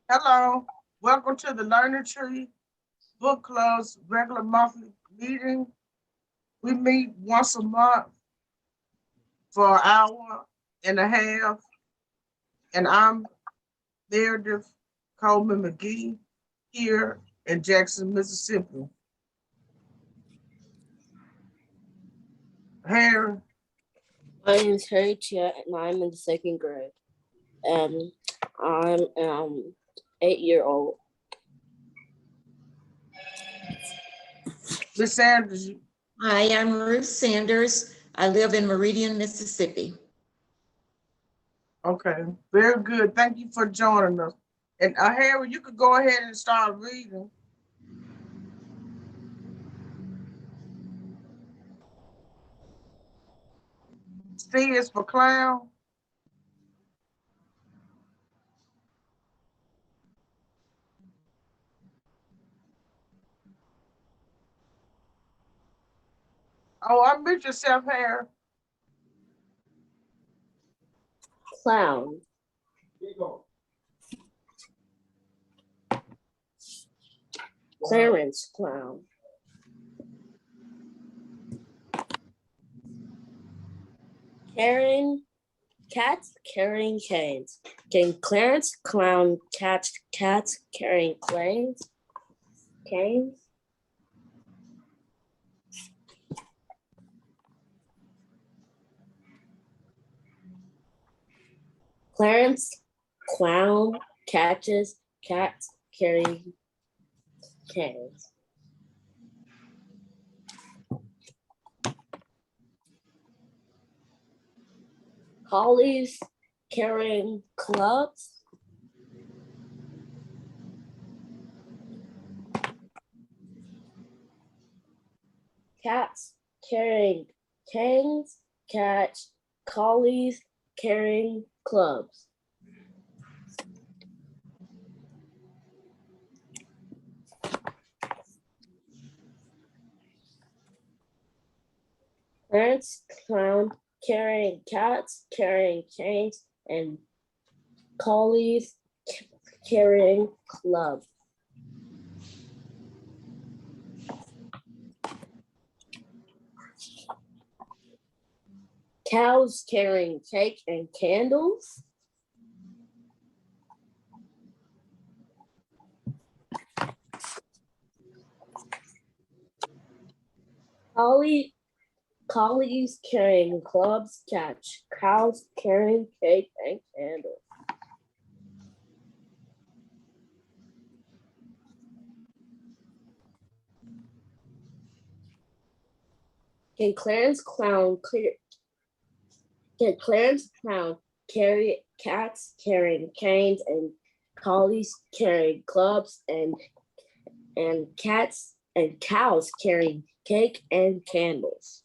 Hello, welcome to the Learning Tree Book Club's regular monthly meeting. We meet once a month for an hour and a half, and I'm Meredith Coleman McGee here in Jackson, Mississippi. Harry, My name is Harry Chet, and I'm in the second grade. And I'm 8-year-old. Miss Sanders, Hi, I'm Ruth Sanders. I live in Meridian, Mississippi. okay, very good. Thank you for joining us. And Harry, you could go ahead and start reading. C is for clown. Oh, unmute yourself, Harry. Clown. Clarence clown. Cats carrying canes. Can Clarence clown catch cats carrying canes? Clarence clown catches cats carrying canes. Collies carrying clubs. Cats carrying canes catch collies carrying clubs. Clarence clown carrying cats carrying canes and collies carrying clubs. Cows carrying cake and candles. Collies carrying clubs catch cows carrying cake and candles. Can Clarence clown carry cats carrying canes and collies carrying clubs and cats and cows carrying cake and candles?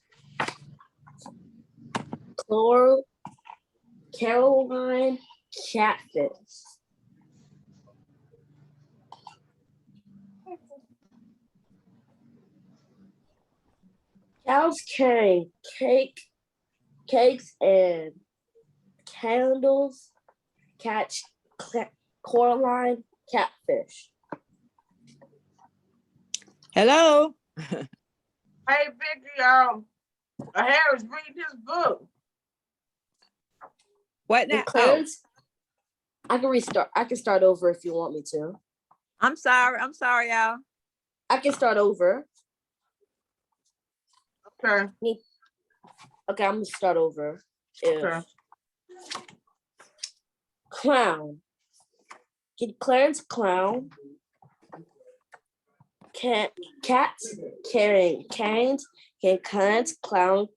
Caroline Catfish. Cows carrying cakes and candles catch Coraline Catfish. Hello. Hey, Vicky, Harry's reading his book. What now? And Clarence, I can restart. I can start over if you want me to. I'm sorry, y'all. I can start over. Okay. Okay, I'm gonna start over. Okay. Clown. Can Clarence clown? Cats carrying canes. Can Clarence clown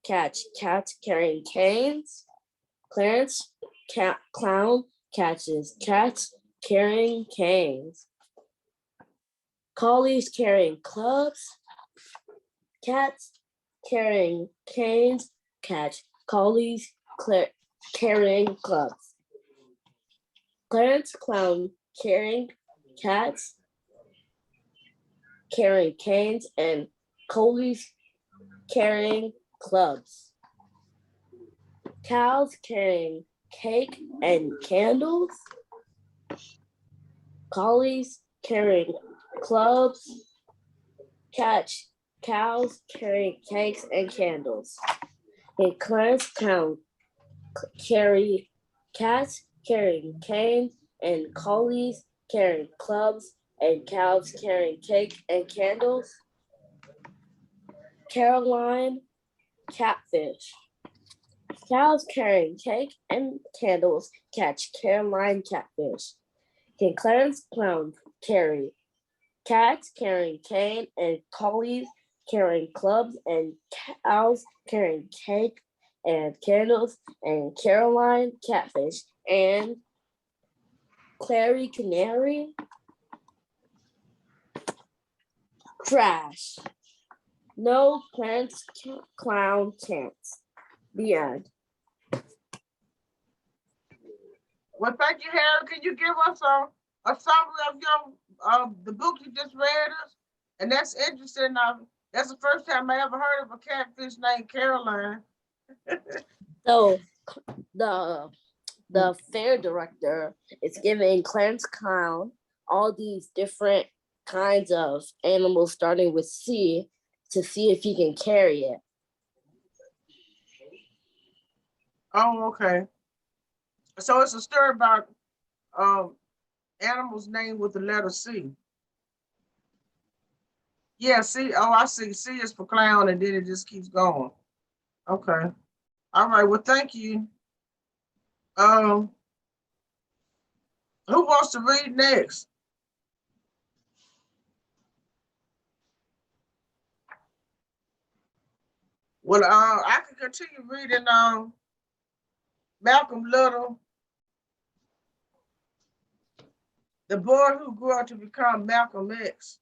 catch cats carrying canes? Clarence clown catches cats carrying canes. Collies carrying clubs. Cats carrying canes catch collies carrying clubs. Clarence clown carrying cats carrying canes and collies carrying clubs. Cows carrying cake and candles. collies carrying clubs, cows carrying cakes and candles. And Clarence Town carry cats carrying canes and collies carrying clubs and cows carrying cake and candles. Caroline catfish. Cows carrying cake and candles catch Caroline catfish. Can Clarence Clown carry cats carrying cane and collies carrying clubs and cows carrying cake and candles and Caroline catfish and Clary canary crash. No Clarence Clown chance. The end. Well, thank you, Harry. Can you give us a summary of your the book you just read us? And that's interesting. That's the first time I ever heard of a catfish named Caroline. So the fair director is giving Clarence Clown all these different kinds of animals starting with C to see if he can carry it. Oh, okay. So it's a story about animals named with the letter C. Yeah, C. Oh, I see. C is for clown, and then it just keeps going. Okay. All right. Well, thank you. Um, who wants to read next? Well, I can continue reading Malcolm Little, the boy who grew up to become Malcolm X.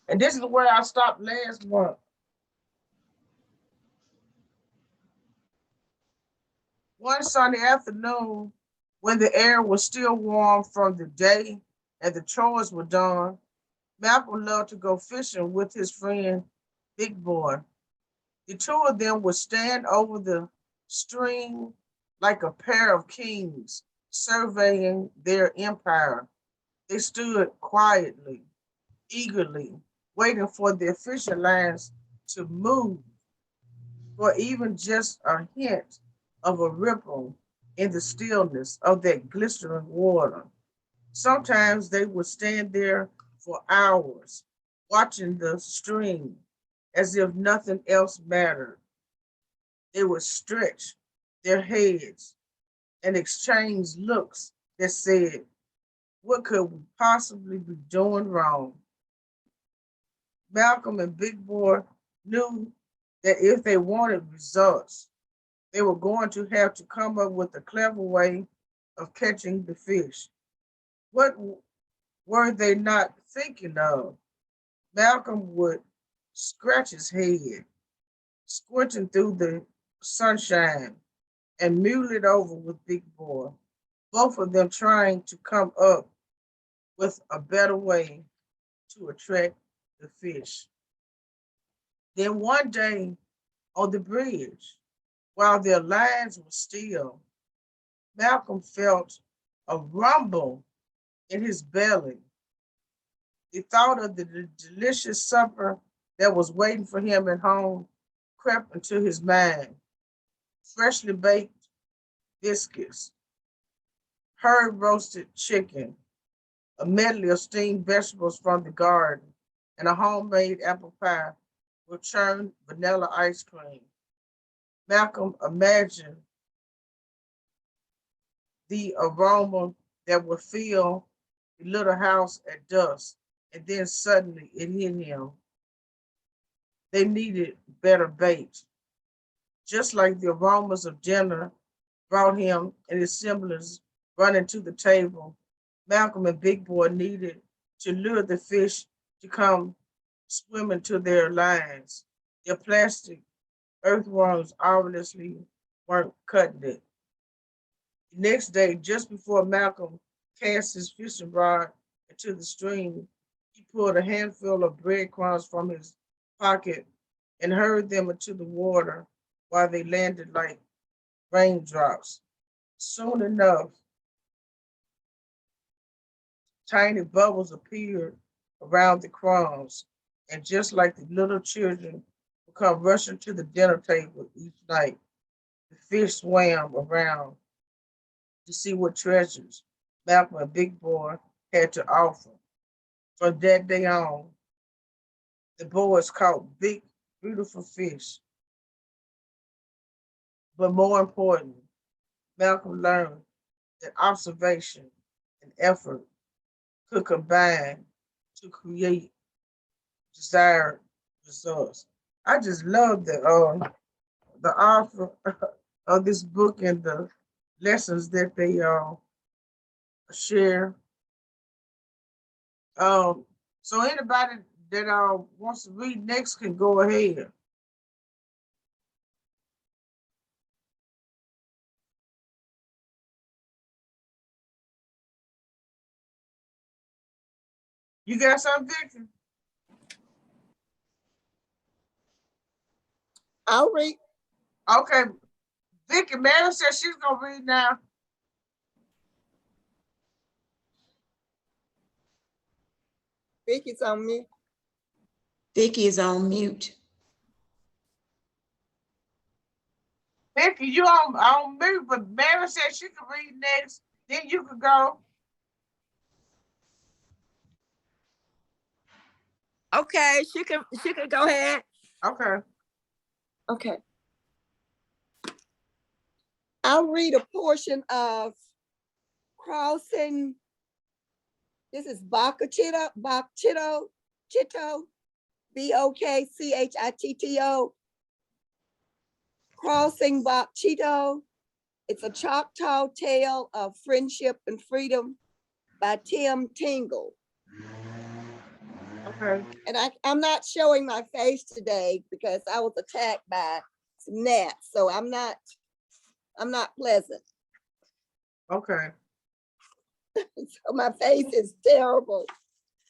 And this is where I stopped last month. One sunny afternoon, when the air was still warm from the day and the chores were done, Malcolm loved to go fishing with his friend, Big Boy. The two of them would stand over the stream like a pair of kings, surveying their empire. They stood quietly, eagerly, waiting for their fishing lines to move, for even just a hint of a ripple in the stillness of that glistening water. Sometimes they would stand there for hours, watching the stream as if nothing else mattered. They would stretch their heads and exchange looks that said, what could we possibly be doing wrong? Malcolm and Big Boy knew that if they wanted results, they were going to have to come up with a clever way of catching the fish. What were they not thinking of? Malcolm would scratch his head, squinting through the sunshine, and mule it over with Big Boy, both of them trying to come up with a better way to attract the fish. Then one day on the bridge, while their lines were still, Malcolm felt a rumble in his belly. The thought of the delicious supper that was waiting for him at home crept into his mind. Freshly baked biscuits, herb roasted chicken, a medley of steamed vegetables from the garden, and a homemade apple pie with churned vanilla ice cream. Malcolm imagined the aroma that would fill the little house at dusk, and then suddenly it hit him. They needed better bait, just like the aromas of dinner brought him and his siblings running to the table. Malcolm and Big Boy needed to lure the fish to come swimming to their lines. Their plastic earthworms obviously weren't cutting it. The next day, just before Malcolm cast his fishing rod into the stream, he pulled a handful of breadcrumbs from his pocket and hurried them into the water while they landed like raindrops. Soon enough, Tiny bubbles appeared around the crumbs, and just like the little children would come rushing to the dinner table each night, the fish swam around to see what treasures Malcolm, a big boy, had to offer. From that day on, the boys caught big, beautiful fish. But more important, Malcolm learned that observation and effort could combine to create desired results. I just love the author of this book and the lessons that they share. Um, so anybody that wants to read next can go ahead. You got something, Vicky? I'll read. Okay, Vicky, Mary said she's gonna read now. Vicky's on me. Vicky is on mute. Vicky, you on mute, but Mary said she could read next. Then you could go. Okay, she can go ahead. Okay. Okay. I'll read a portion of Crossing. This is Chitto, Bokchitto. Crossing Chitto. It's a Choctaw tale of friendship and freedom by Tim Tingle. Okay. And I'm not showing my face today because I was attacked by some gnats, so I'm not pleasant. Okay. So my face is terrible.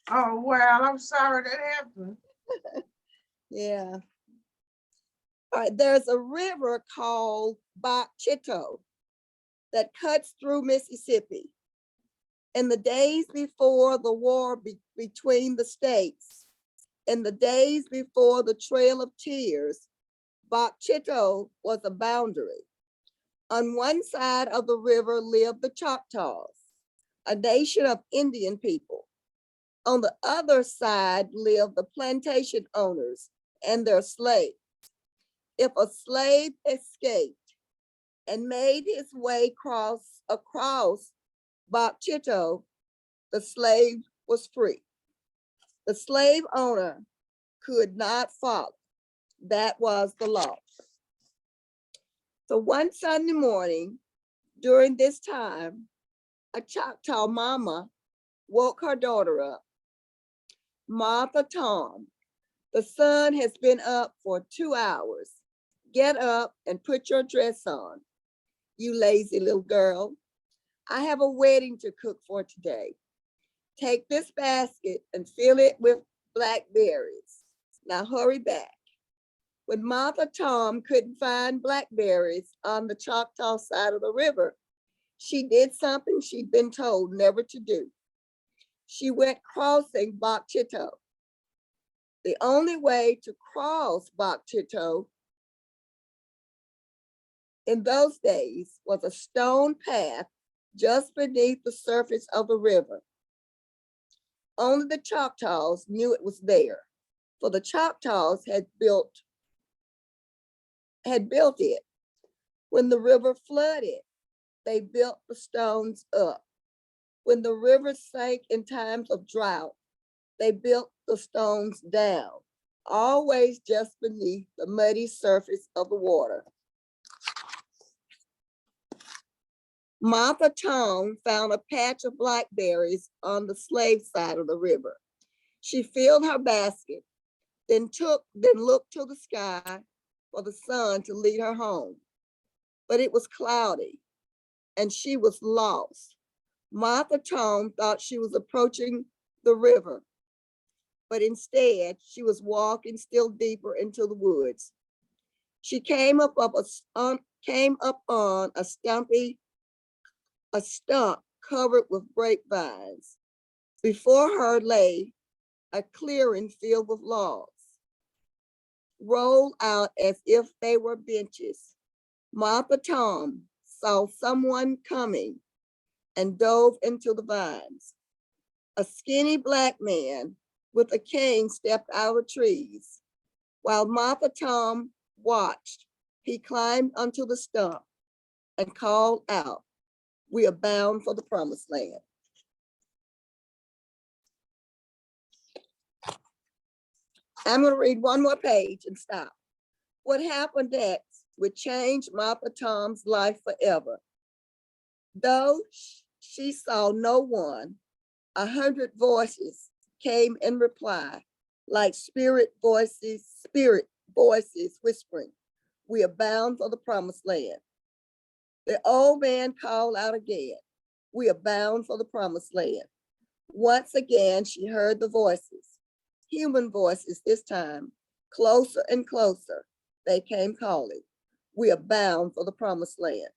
Oh well, I'm sorry that happened. Yeah. All right, there's a river called Choctaw that cuts through Mississippi. In the days before the war between the states, in the days before the Trail of Tears, Choctaw was a boundary. On one side of the river lived the Choctaws, a nation of Indian people. On the other side lived the plantation owners and their slaves. If a slave escaped and made his way across Choctaw, the slave was free. The slave owner could not follow. That was the law. So one Sunday morning, during this time, a Choctaw mama woke her daughter up. Martha Tom, the sun has been up for 2 hours. Get up and put your dress on, you lazy little girl. I have a wedding to cook for today. Take this basket and fill it with blackberries. Now hurry back. When Martha Tom couldn't find blackberries on the Choctaw side of the river, she did something she'd been told never to do. She went crossing Choctaw. The only way to cross Choctaw in those days was a stone path just beneath the surface of the river. Only the Choctaws knew it was there, for the Choctaws had built it. When the river flooded, they built the stones up. When the river sank in times of drought, they built the stones down, always just beneath the muddy surface of the water. Martha Tom found a patch of blackberries on the slave side of the river. She filled her basket, then looked to the sky for the sun to lead her home. But it was cloudy and she was lost. Martha Tom thought she was approaching the river, but instead she was walking still deeper into the woods. She came up on a stump covered with grapevines. Before her lay a clearing filled with logs, rolled out as if they were benches. Martha Tom saw someone coming and dove into the vines. A skinny black man with a cane stepped out of trees. While Martha Tom watched, he climbed onto the stump and called out, "We are bound for the promised land." I'm going to read one more page and stop. What happened next would change Martha Tom's life forever. Though she saw no one, 100 voices came in reply, like spirit voices whispering, "We are bound for the promised land." The old man called out again, "We are bound for the promised land." Once again, she heard the voices, human voices this time, closer and closer. They came calling, "We are bound for the promised land."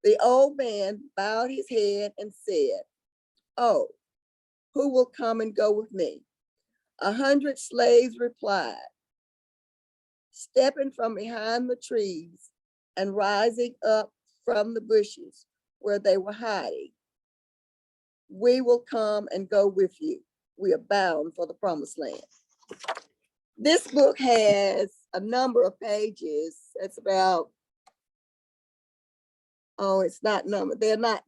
The old man bowed his head and said, "Oh, who will come and go with me?" 100 slaves replied, stepping from behind the trees and rising up from the bushes where they were hiding. "We will come and go with you. We are bound for the promised land." This book has a number of pages. It's about, oh, it's not numbered. They're not,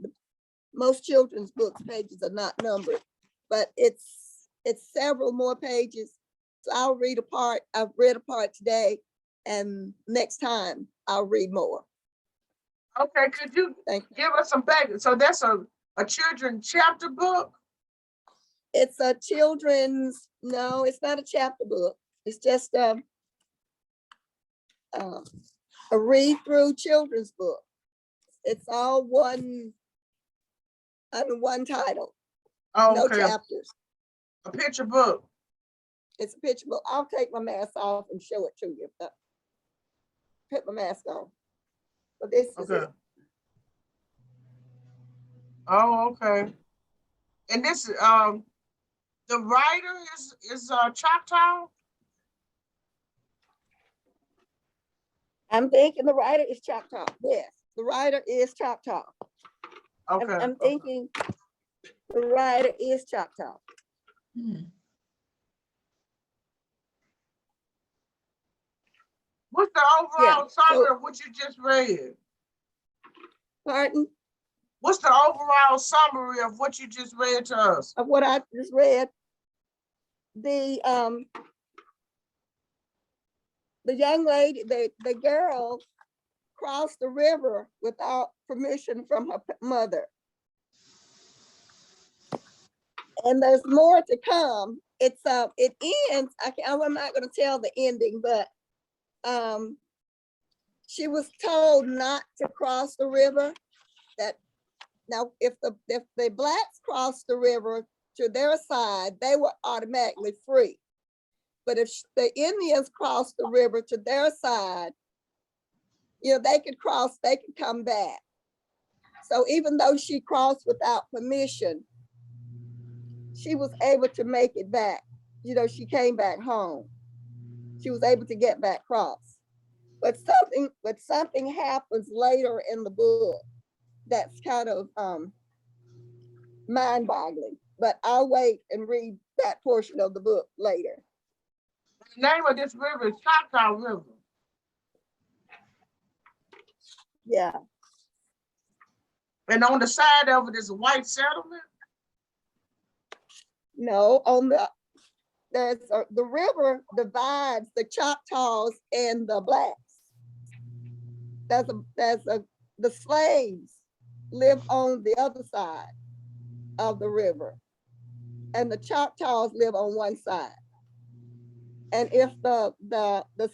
most children's books pages are not numbered, but it's several more pages. So I'll read a part. I've read a part today, and next time I'll read more. Okay, could you Thank you. give us some back? So that's a children chapter book? It's a children's, no, it's not a chapter book. It's just a read-through children's book. It's all one, under one title, Oh, no okay, chapters. a picture book. It's a picture book. I'll take my mask off and show it to you. Put my mask on. But this is Okay. it. Oh, okay. And this, the writer is Choctaw? I'm thinking the writer is Choctaw. Yes, the writer is Choctaw. Okay. I'm okay. thinking the writer is Choctaw. What's the Yeah, overall summary so- of what you just read? Pardon? What's the overall summary of what you just read to us? Of what I just read. The young lady, the girl crossed the river without permission from her mother. And there's more to come. It ends, I'm not gonna tell the ending, but she was told not to cross the river. That now, if the blacks crossed the river to their side, they were automatically free. But if the Indians crossed the river to their side, they could cross, they could come back. So even though she crossed without permission, she was able to make it back. She came back home. She was able to get back across. But something happens later in the book that's kind of mind-boggling. But I'll wait and read that portion of the book later. The name of this river is Choctaw River. Yeah. And on the side of it is a white settlement? No, the river divides the Choctaws and the blacks. The slaves live on the other side of the river, and the Choctaws live on one side. And if the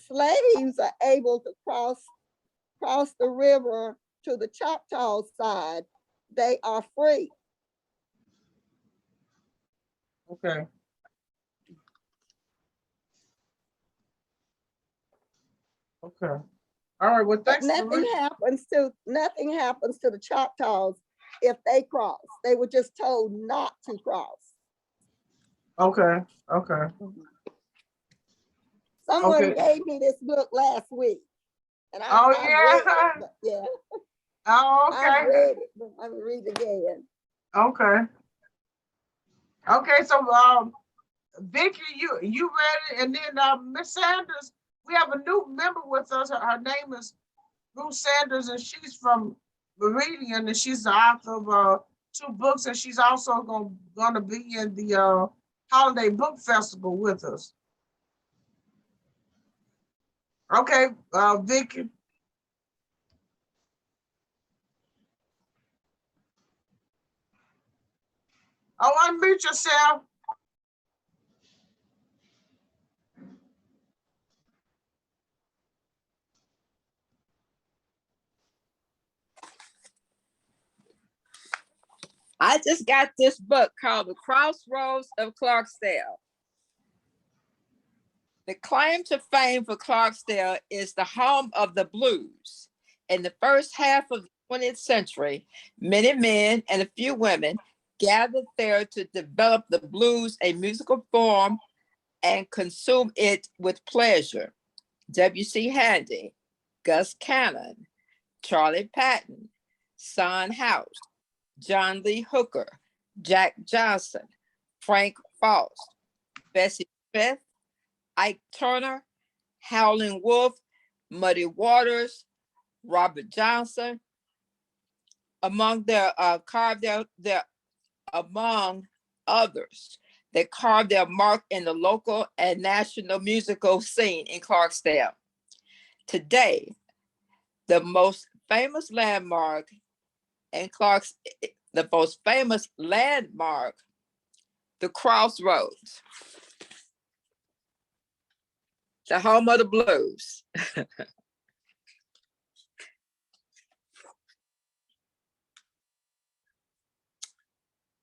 slaves are able to cross the river to the Choctaw side, they are free. Okay. Okay. All right. Well, But thanks. nothing happens to the Choctaws if they cross. They were just told not to cross. Okay, okay, Someone okay. gave me this book last week, and Oh, I've read it, yeah. but yeah, Oh, I've okay, read it, but I'm gonna read it again. okay. Okay, so, Vicky, you read it, and then, Miss Sanders, we have a new member with us. Her name is Ruth Sanders, and she's from Meridian, and she's the author of, two books, and she's also gonna be in the, Holiday Book Festival with us. Okay, Vicky. Oh, unmute yourself. I just got this book called The Crossroads of Clarksdale. The claim to fame for Clarksdale is the home of the blues. In the first half of the 20th century, many men and a few women gathered there to develop the blues, a musical form, and consume it with pleasure. W.C. Handy, Gus Cannon, Charlie Patton, Son House, John Lee Hooker, Jack Johnson, Frank Faust, Bessie Smith, Ike Turner, Howlin' Wolf, Muddy Waters, Robert Johnson, among their among others that carved their mark in the local and national musical scene in Clarksdale. Today, the most famous landmark in the most famous landmark, the Crossroads, the home of the blues.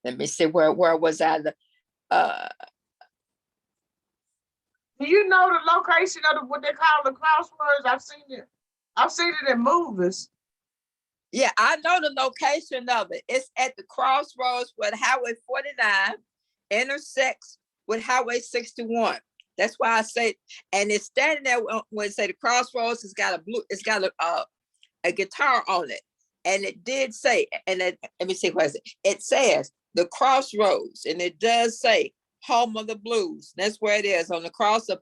Let me see, where was I? Do you know the location of what they call the crosswords? I've seen it. I've seen it in movies. Yeah, I know the location of it. It's at the crossroads where Highway 49 intersects with Highway 61. That's why I say, and it's standing there when it say the crossroads. It's got a guitar on it, and it did say, and let me see what it. It says the crossroads, and it does say home of the blues. That's where it is, on the cross of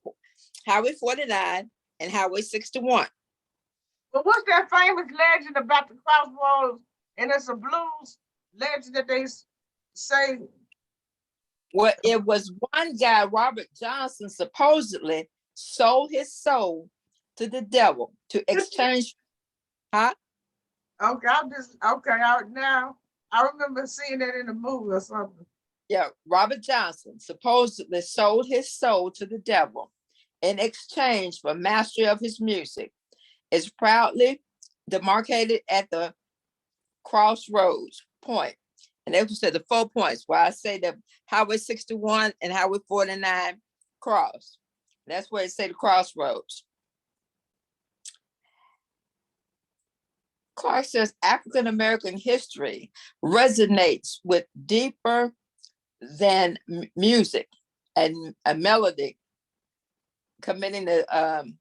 Highway 49 and Highway 61. But what's that famous legend about the crossroads? And it's a blues legend that they say. Well, it was one guy, Robert Johnson, supposedly sold his soul to the devil to exchange, huh? Okay, now I remember seeing that in a movie or something. Yeah, Robert Johnson supposedly sold his soul to the devil in exchange for mastery of his music. It's proudly demarcated at the crossroads point. And they said the 4 points where I say that Highway 61 and Highway 49 cross. That's where it say the crossroads. Clark says African-American history resonates with deeper than music and a melody, committing the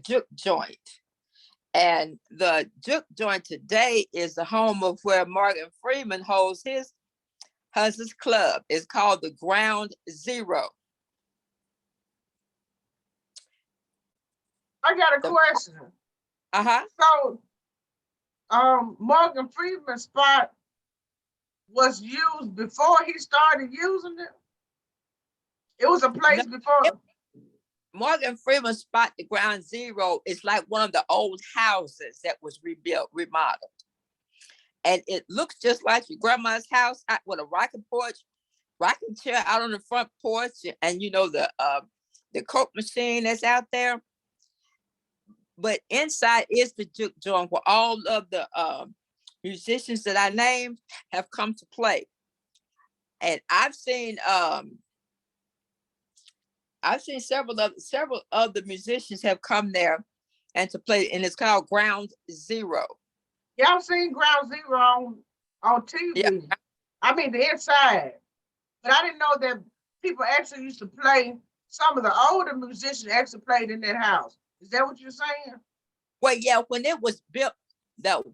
juke joint. And the juke joint today is the home of where Morgan Freeman holds his club. It's called the Ground Zero. I got a question. Uh-huh. So, Morgan Freeman's spot was used before he started using it. It was a place No, before. Morgan Freeman's spot, the Ground Zero, is like one of the old houses that was rebuilt, remodeled. And it looks just like your grandma's house with a rocking chair out on the front porch, and the Coke machine that's out there. But inside is the juke joint where all of the musicians that I named have come to play. And I've seen several of the musicians have come there and to play, and it's called Ground Zero. Y'all seen Ground Zero on TV. Yeah. I mean the inside. But I didn't know that people actually used to play. Some of the older musicians actually played in that house. Is that what you're saying? Well, yeah, when it was built,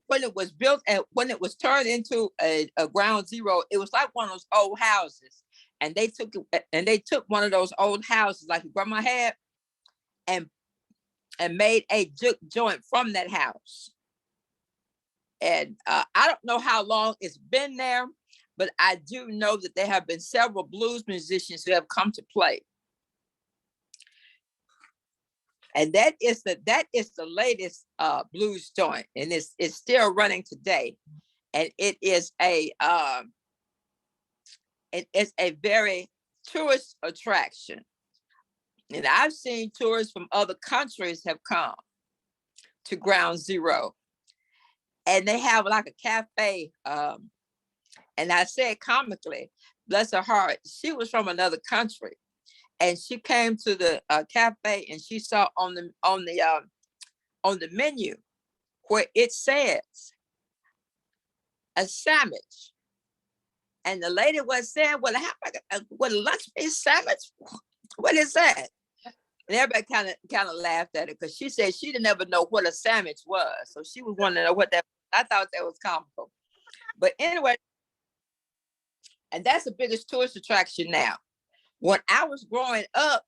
when it was built and when it was turned into a ground zero, it was like one of those old houses. And they took one of those old houses like your grandma had and made a juke joint from that house. And I don't know how long it's been there, but I do know that there have been several blues musicians who have come to play. And that is the latest blues joint, and it's still running today. And it's a very tourist attraction. And I've seen tourists from other countries have come to Ground Zero, and they have like a cafe. And I said comically, bless her heart, she was from another country, and she came to the cafe, and she saw on the menu where it says a sandwich. And the lady was saying, well, what a lunch meat sandwich? What is that? And everybody kind of laughed at it because she said she didn't ever know what a sandwich was. So she was wanting to know what that was. I thought that was comical. But anyway, and that's the biggest tourist attraction now. When I was growing up,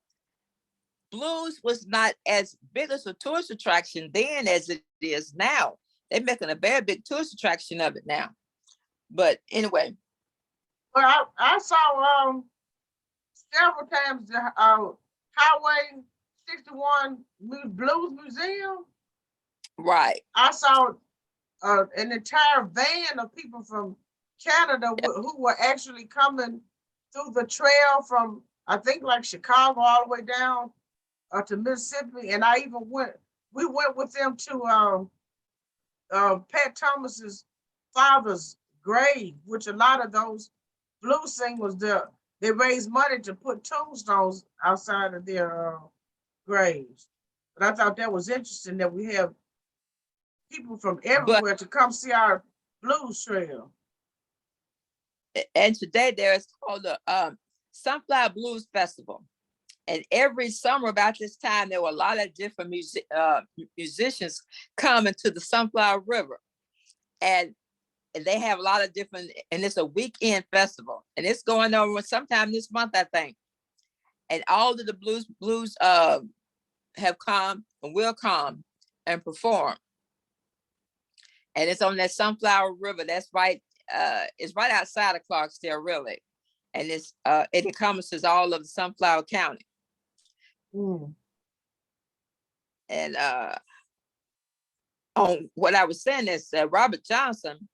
blues was not as big as a tourist attraction then as it is now. They're making a very big tourist attraction of it now. But anyway. Well, I saw several times the Highway 61 Blues Museum. Right. I saw an entire van of people from Canada who were actually coming through the trail from, I think, like Chicago all the way down to Mississippi. And we went with them to Pat Thomas's father's grave, which a lot of those blues singers, they raised money to put tombstones outside of their graves. But I thought that was interesting that we have people from everywhere to come see our blues trail. And today there is called the Sunflower Blues Festival. And every summer about this time, there were a lot of different musicians coming to the Sunflower River. And they have a lot of different, and it's a weekend festival. And it's going on sometime this month, I think. And all of the blues have come and will come and perform. And it's on that Sunflower River. That's right. It's right outside of Clarksdale, really. And it encompasses all of the Sunflower County. Mm. And on what I was saying is Robert Johnson,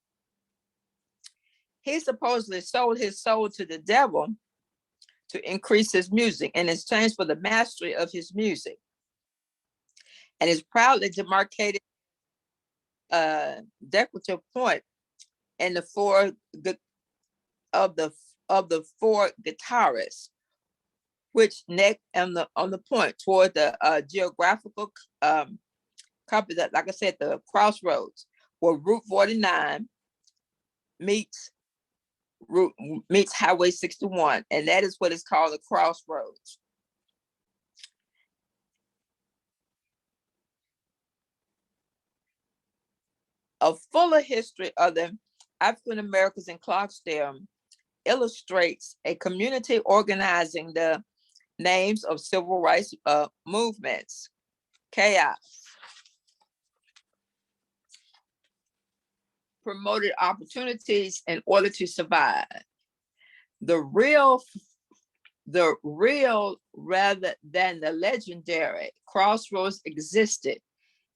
he supposedly sold his soul to the devil to increase his music in exchange for the mastery of his music. And is proudly demarcated decorative point in the four of the four guitarists, which neck on the point toward the geographical copy that, like I said, the crossroads where Route 49 meets Highway 61, and that is what is called the crossroads. A fuller history of the African Americans in Clarksdale illustrates a community organizing the names of civil rights movements, chaos, promoted opportunities in order to survive. The real rather than the legendary crossroads existed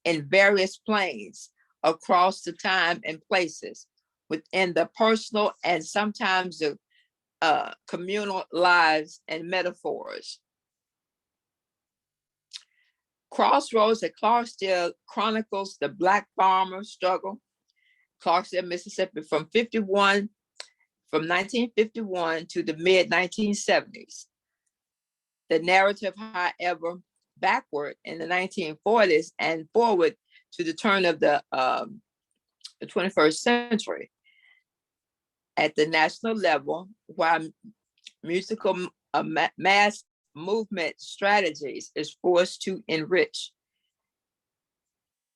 in various planes across the time and places within the personal and sometimes the communal lives and metaphors. Crossroads at Clarksdale chronicles the Black farmer struggle, Clarksdale, Mississippi, from 1951 to the mid 1970s. The narrative, however, backward in the 1940s and forward to the turn of the 21st century. At the national level, while musical of mass movement strategies is forced to enrich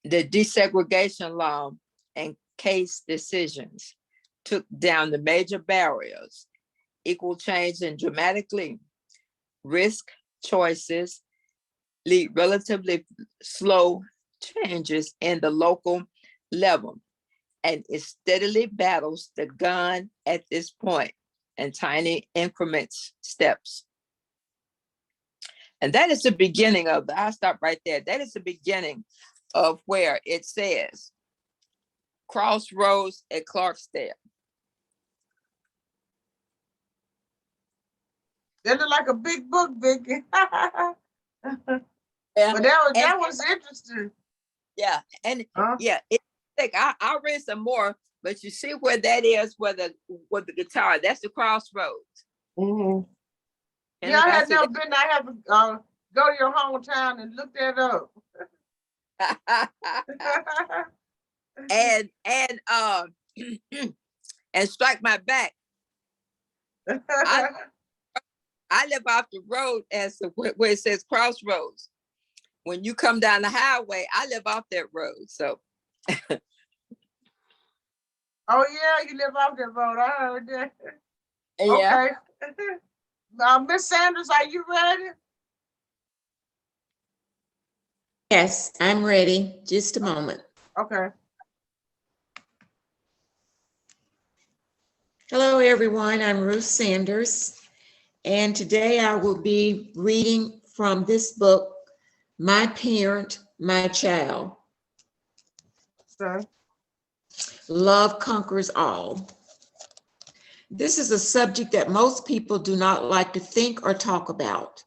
the desegregation law and case decisions took down the major barriers, equal change and dramatically risk choices lead relatively slow changes in the local level, and it steadily battles the gun at this point in tiny increments steps. And that is the beginning of the, I'll stop right there. That is the beginning of where it says crossroads at Clarksdale. That look like a big book, Vicky. Yeah. But that was interesting. Yeah, and Huh? yeah, it's like I'll read some more, but you see where that is, where the guitar, that's the crossroads. Mm-hmm. And Yeah, like I I had never been. I have to go to your hometown and look that up. said, and strike my back. I live off the road as the, where it says crossroads. When you come down the highway, I live off that road. So Oh yeah, you live off that road. I heard that. yeah. Okay. Miss Sanders, are you ready? Yes, I'm ready. Just a moment. Okay. Hello, everyone. I'm Ruth Sanders, and today I will be reading from this book, My Parent, My Child. Sir. Love Conquers All. This is a subject that most people do not like to think or talk about.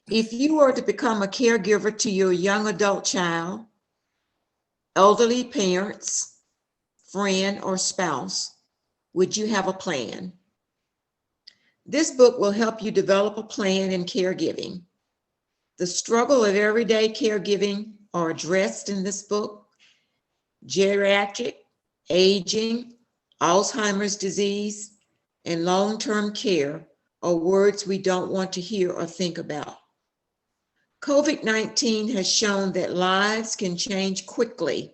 If you were to become a caregiver to your young adult child, elderly parents, friend, or spouse, would you have a plan? This book will help you develop a plan in caregiving. The struggle of everyday caregiving are addressed in this book. Geriatric, aging, Alzheimer's disease, and long-term care are words we don't want to hear or think about. COVID-19 has shown that lives can change quickly.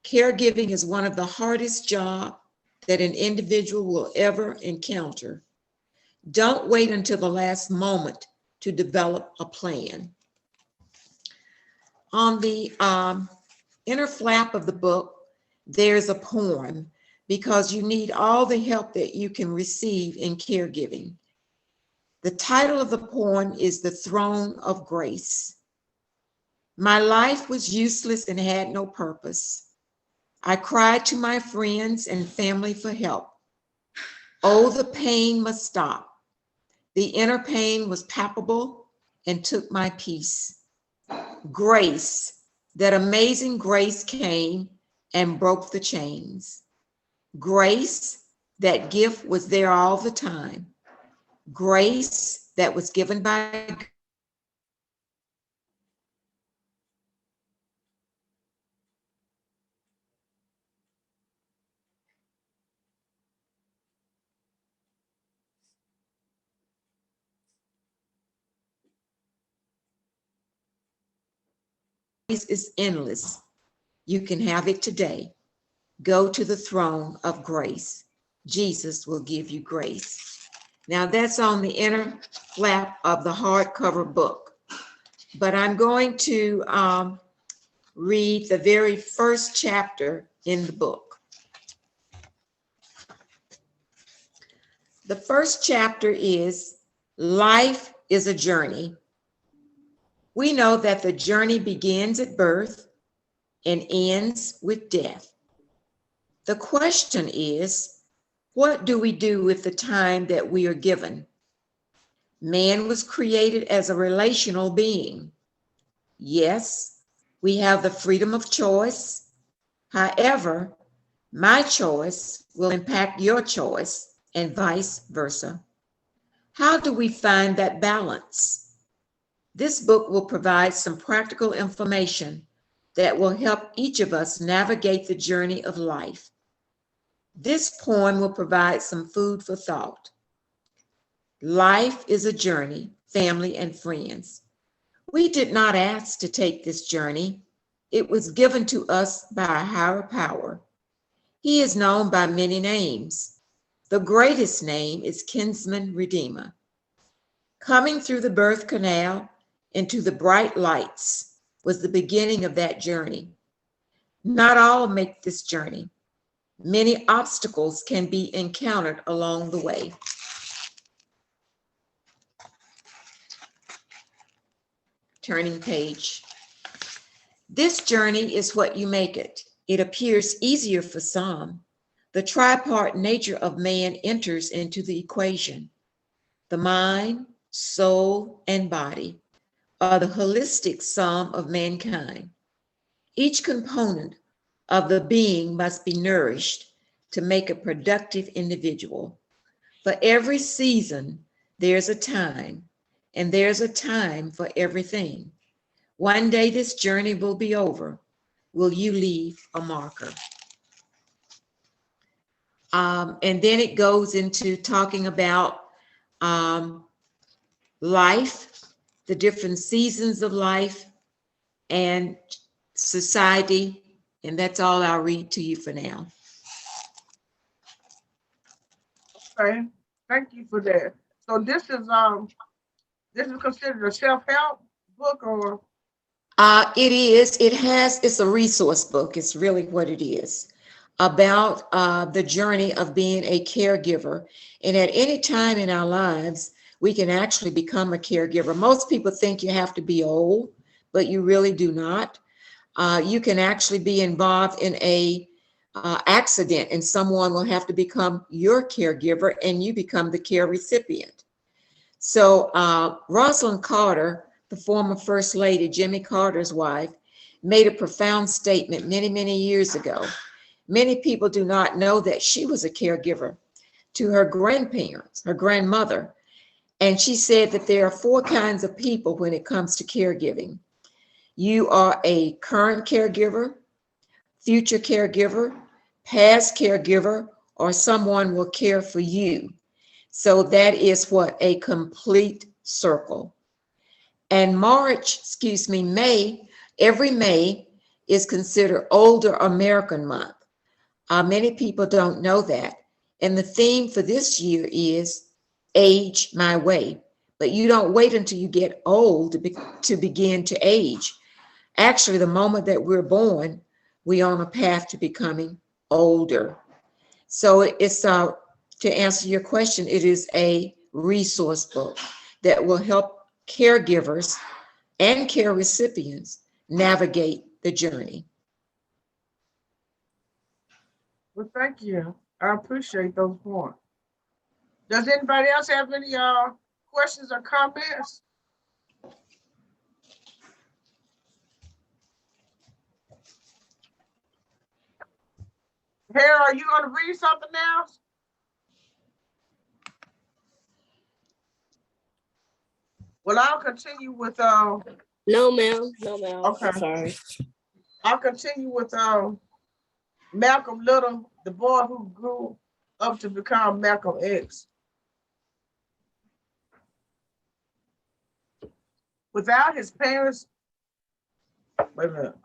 Caregiving is one of the hardest jobs that an individual will ever encounter. Don't wait until the last moment to develop a plan. On the inner flap of the book, there's a poem, because you need all the help that you can receive in caregiving. The title of the poem is The Throne of Grace. My life was useless and had no purpose. I cried to my friends and family for help. Oh, the pain must stop. The inner pain was palpable and took my peace. Grace, that amazing grace came and broke the chains. Grace, that gift was there all the time. Grace that was given by grace is endless. You can have it today. Go to the throne of grace. Jesus will give you grace. Now that's on the inner flap of the hardcover book. But I'm going to read the very first chapter in the book. The first chapter is Life is a Journey. We know that the journey begins at birth and ends with death. The question is, what do we do with the time that we are given? Man was created as a relational being. Yes, we have the freedom of choice. However, my choice will impact your choice and vice versa. How do we find that balance? This book will provide some practical information that will help each of us navigate the journey of life. This poem will provide some food for thought. Life is a journey, family and friends. We did not ask to take this journey. It was given to us by a higher power. He is known by many names. The greatest name is Kinsman Redeemer. Coming through the birth canal into the bright lights was the beginning of that journey. Not all make this journey. Many obstacles can be encountered along the way. Turning page. This journey is what you make it. It appears easier for some. The tripart nature of man enters into the equation. The mind, soul, and body are the holistic sum of mankind. Each component of the being must be nourished to make a productive individual. For every season, there's a time, and there's a time for everything. One day this journey will be over. Will you leave a marker? And then it goes into talking about life, the different seasons of life, and society. And that's all I'll read to you for now. Okay, thank you for that. So this is considered a self-help book, or It's a resource book. It's really what it is, about the journey of being a caregiver. And at any time in our lives, we can actually become a caregiver. Most people think you have to be old, but you really do not. You can actually be involved in a accident, and someone will have to become your caregiver, and you become the care recipient. So Rosalind Carter, the former First Lady, Jimmy Carter's wife, made a profound statement many, many years ago. Many people do not know that she was a caregiver to her grandparents, her grandmother. And she said that there are 4 kinds of people when it comes to caregiving. You are a current caregiver, future caregiver, past caregiver, or someone will care for you. So that is what a complete circle. And May, every May is considered Older American Month. Many people don't know that. And the theme for this year is Age My Way. But you don't wait until you get old to begin to age. Actually, the moment that we're born, we're on a path to becoming older. So it's to answer your question, it is a resource book that will help caregivers and care recipients navigate the journey. well, thank you. I appreciate those points. Does anybody else have any questions or comments? Harold, are you going to read something else? Well, I'll continue with No, ma'am. No, ma'am. Okay. I'm sorry. I'll continue with Malcolm Little, the boy who grew up to become Malcolm X. Without his parents, wait a minute.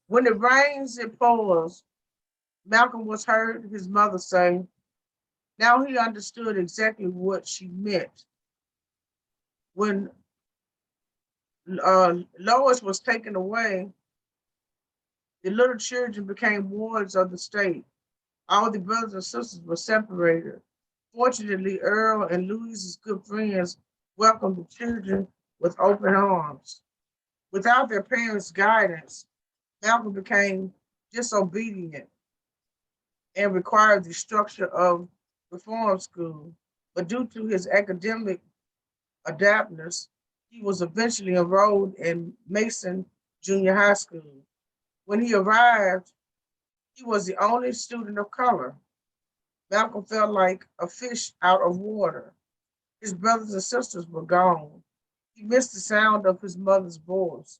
When it rains, it pours. Malcolm was heard his mother say. Now he understood exactly what she meant. When Lois was taken away, the little children became wards of the state. All the brothers and sisters were separated. Fortunately, Earl and Louise's good friends welcomed the children with open arms. Without their parents' guidance, Malcolm became disobedient and required the structure of reform school. But due to his academic adaptness, he was eventually enrolled in Mason Junior High School. When he arrived, he was the only student of color. Malcolm felt like a fish out of water. His brothers and sisters were gone. He missed the sound of his mother's voice.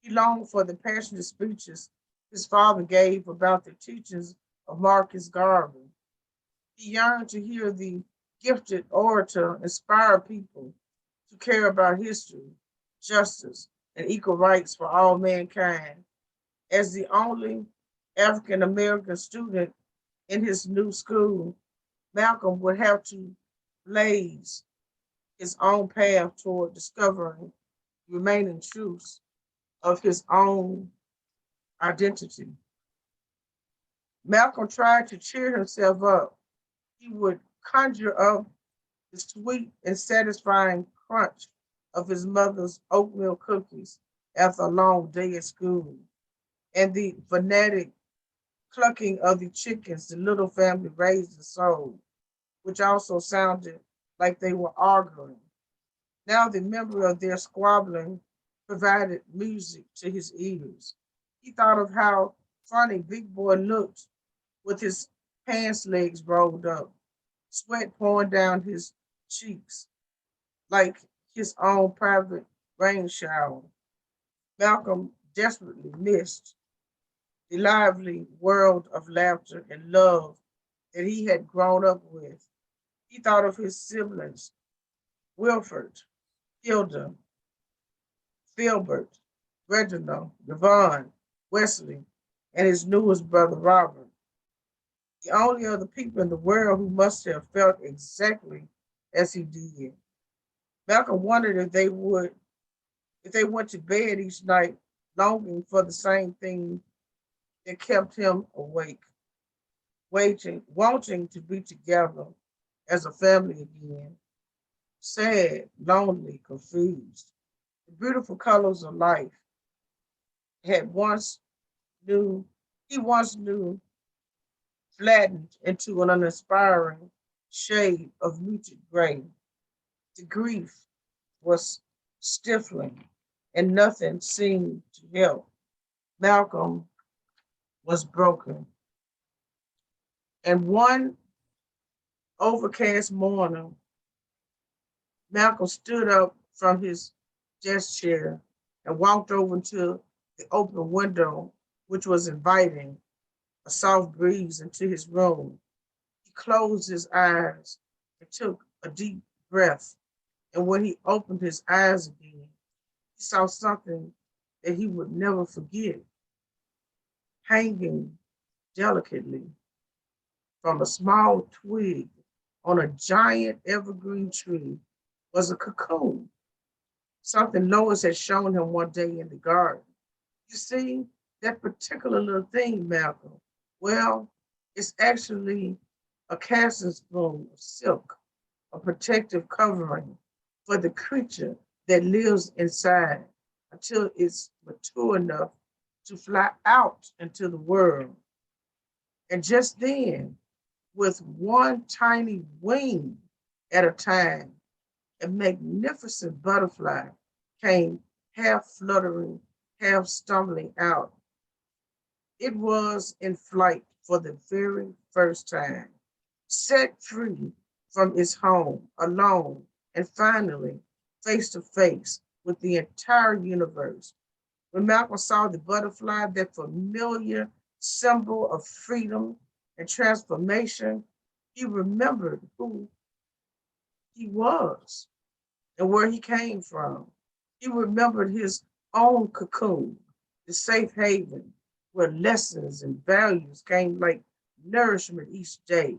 He longed for the passionate speeches his father gave about the teachings of Marcus Garvey. He yearned to hear the gifted orator inspire people to care about history, justice, and equal rights for all mankind. As the only African American student in his new school, Malcolm would have to blaze his own path toward discovering remaining truths of his own identity. Malcolm tried to cheer himself up. He would conjure up the sweet and satisfying crunch of his mother's oatmeal cookies after a long day at school, and the fanatic clucking of the chickens the little family raised and sold, which also sounded like they were arguing. Now the memory of their squabbling provided music to his ears. He thought of how funny Big Boy looked with his pants legs rolled up, sweat pouring down his cheeks like his own private rain shower. Malcolm desperately missed the lively world of laughter and love that he had grown up with. He thought of his siblings, Wilford, Hilda, Filbert, Reginald, Devon, Wesley, and his newest brother, Robert. The only other people in the world who must have felt exactly as he did. Malcolm wondered if they went to bed each night longing for the same thing that kept him awake, wanting to be together as a family again, sad, lonely, confused. The beautiful colors of life had once knew he once knew flattened into an uninspiring shade of muted gray. The grief was stifling and nothing seemed to help. Malcolm was broken. And one overcast morning, Malcolm stood up from his desk chair and walked over to the open window, which was inviting a soft breeze into his room. He closed his eyes and took a deep breath. And when he opened his eyes again, he saw something that he would never forget, hanging delicately from a small twig on a giant evergreen tree was a cocoon, something Lois had shown him one day in the garden. You see, that particular little thing, Malcolm, well, it's actually a casting spoon of silk, a protective covering for the creature that lives inside until it's mature enough to fly out into the world. And just then, with one tiny wing at a time, a magnificent butterfly came half fluttering, half stumbling out. It was in flight for the very first time, set free from its home, alone, and finally face to face with the entire universe. When Malcolm saw the butterfly, that familiar symbol of freedom and transformation, he remembered who he was and where he came from. He remembered his own cocoon, the safe haven where lessons and values came like nourishment each day.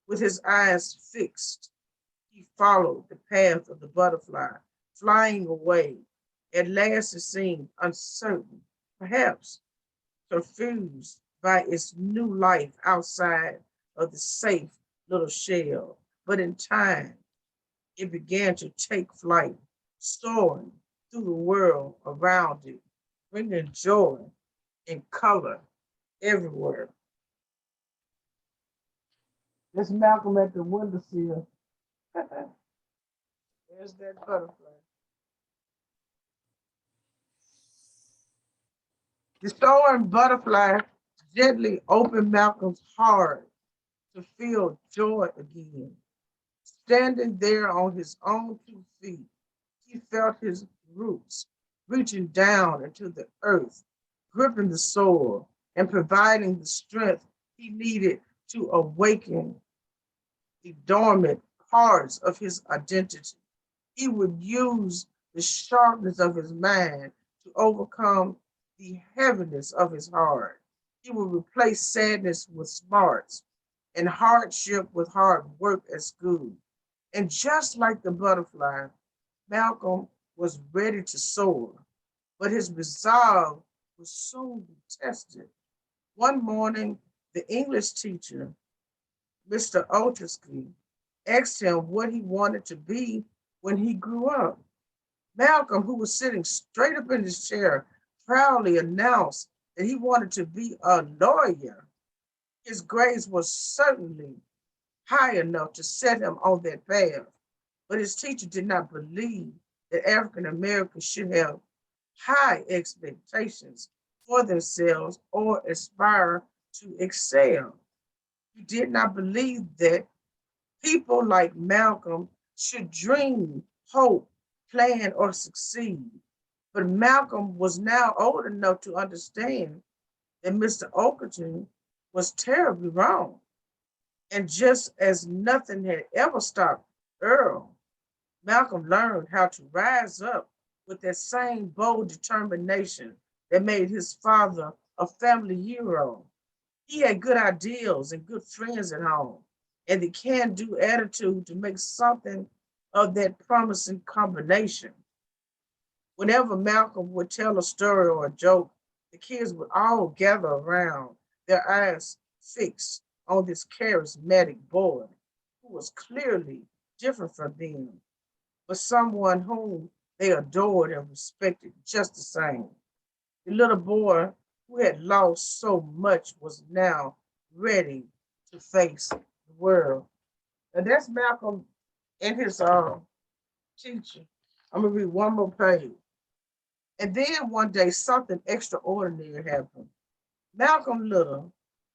With his eyes fixed, he followed the path of the butterfly, flying away. At last it seemed uncertain, perhaps confused by its new life outside of the safe little shell. But in time, it began to take flight, soaring through the world around it, bringing joy and color everywhere. There's Malcolm at the windowsill. There's that butterfly. The soaring butterfly gently opened Malcolm's heart to feel joy again. Standing there on his own 2 feet, he felt his roots reaching down into the earth, gripping the soil and providing the strength he needed to awaken the dormant parts of his identity. He would use the sharpness of his mind to overcome the heaviness of his heart. He would replace sadness with smarts and hardship with hard work at school. And just like the butterfly, Malcolm was ready to soar, but his resolve was soon tested. One morning, the English teacher, Mr. Otisky, asked him what he wanted to be when he grew up. Malcolm, who was sitting straight up in his chair, proudly announced that he wanted to be a lawyer. His grades were certainly high enough to set him on that path, but his teacher did not believe that African Americans should have high expectations for themselves or aspire to excel. He did not believe that people like Malcolm should dream, hope, plan, or succeed. But Malcolm was now old enough to understand that Mr. Okerton was terribly wrong. And just as nothing had ever stopped Earl, Malcolm learned how to rise up with that same bold determination that made his father a family hero. He had good ideals and good friends at home, and the can do attitude to make something of that promising combination. Whenever Malcolm would tell a story or a joke, the kids would all gather around, their eyes fixed on this charismatic boy who was clearly different from them, but someone whom they adored and respected just the same. The little boy who had lost so much was now ready to face the world. And that's Malcolm and his teacher. I'm gonna read one more page. And then one day something extraordinary happened. Malcolm Little,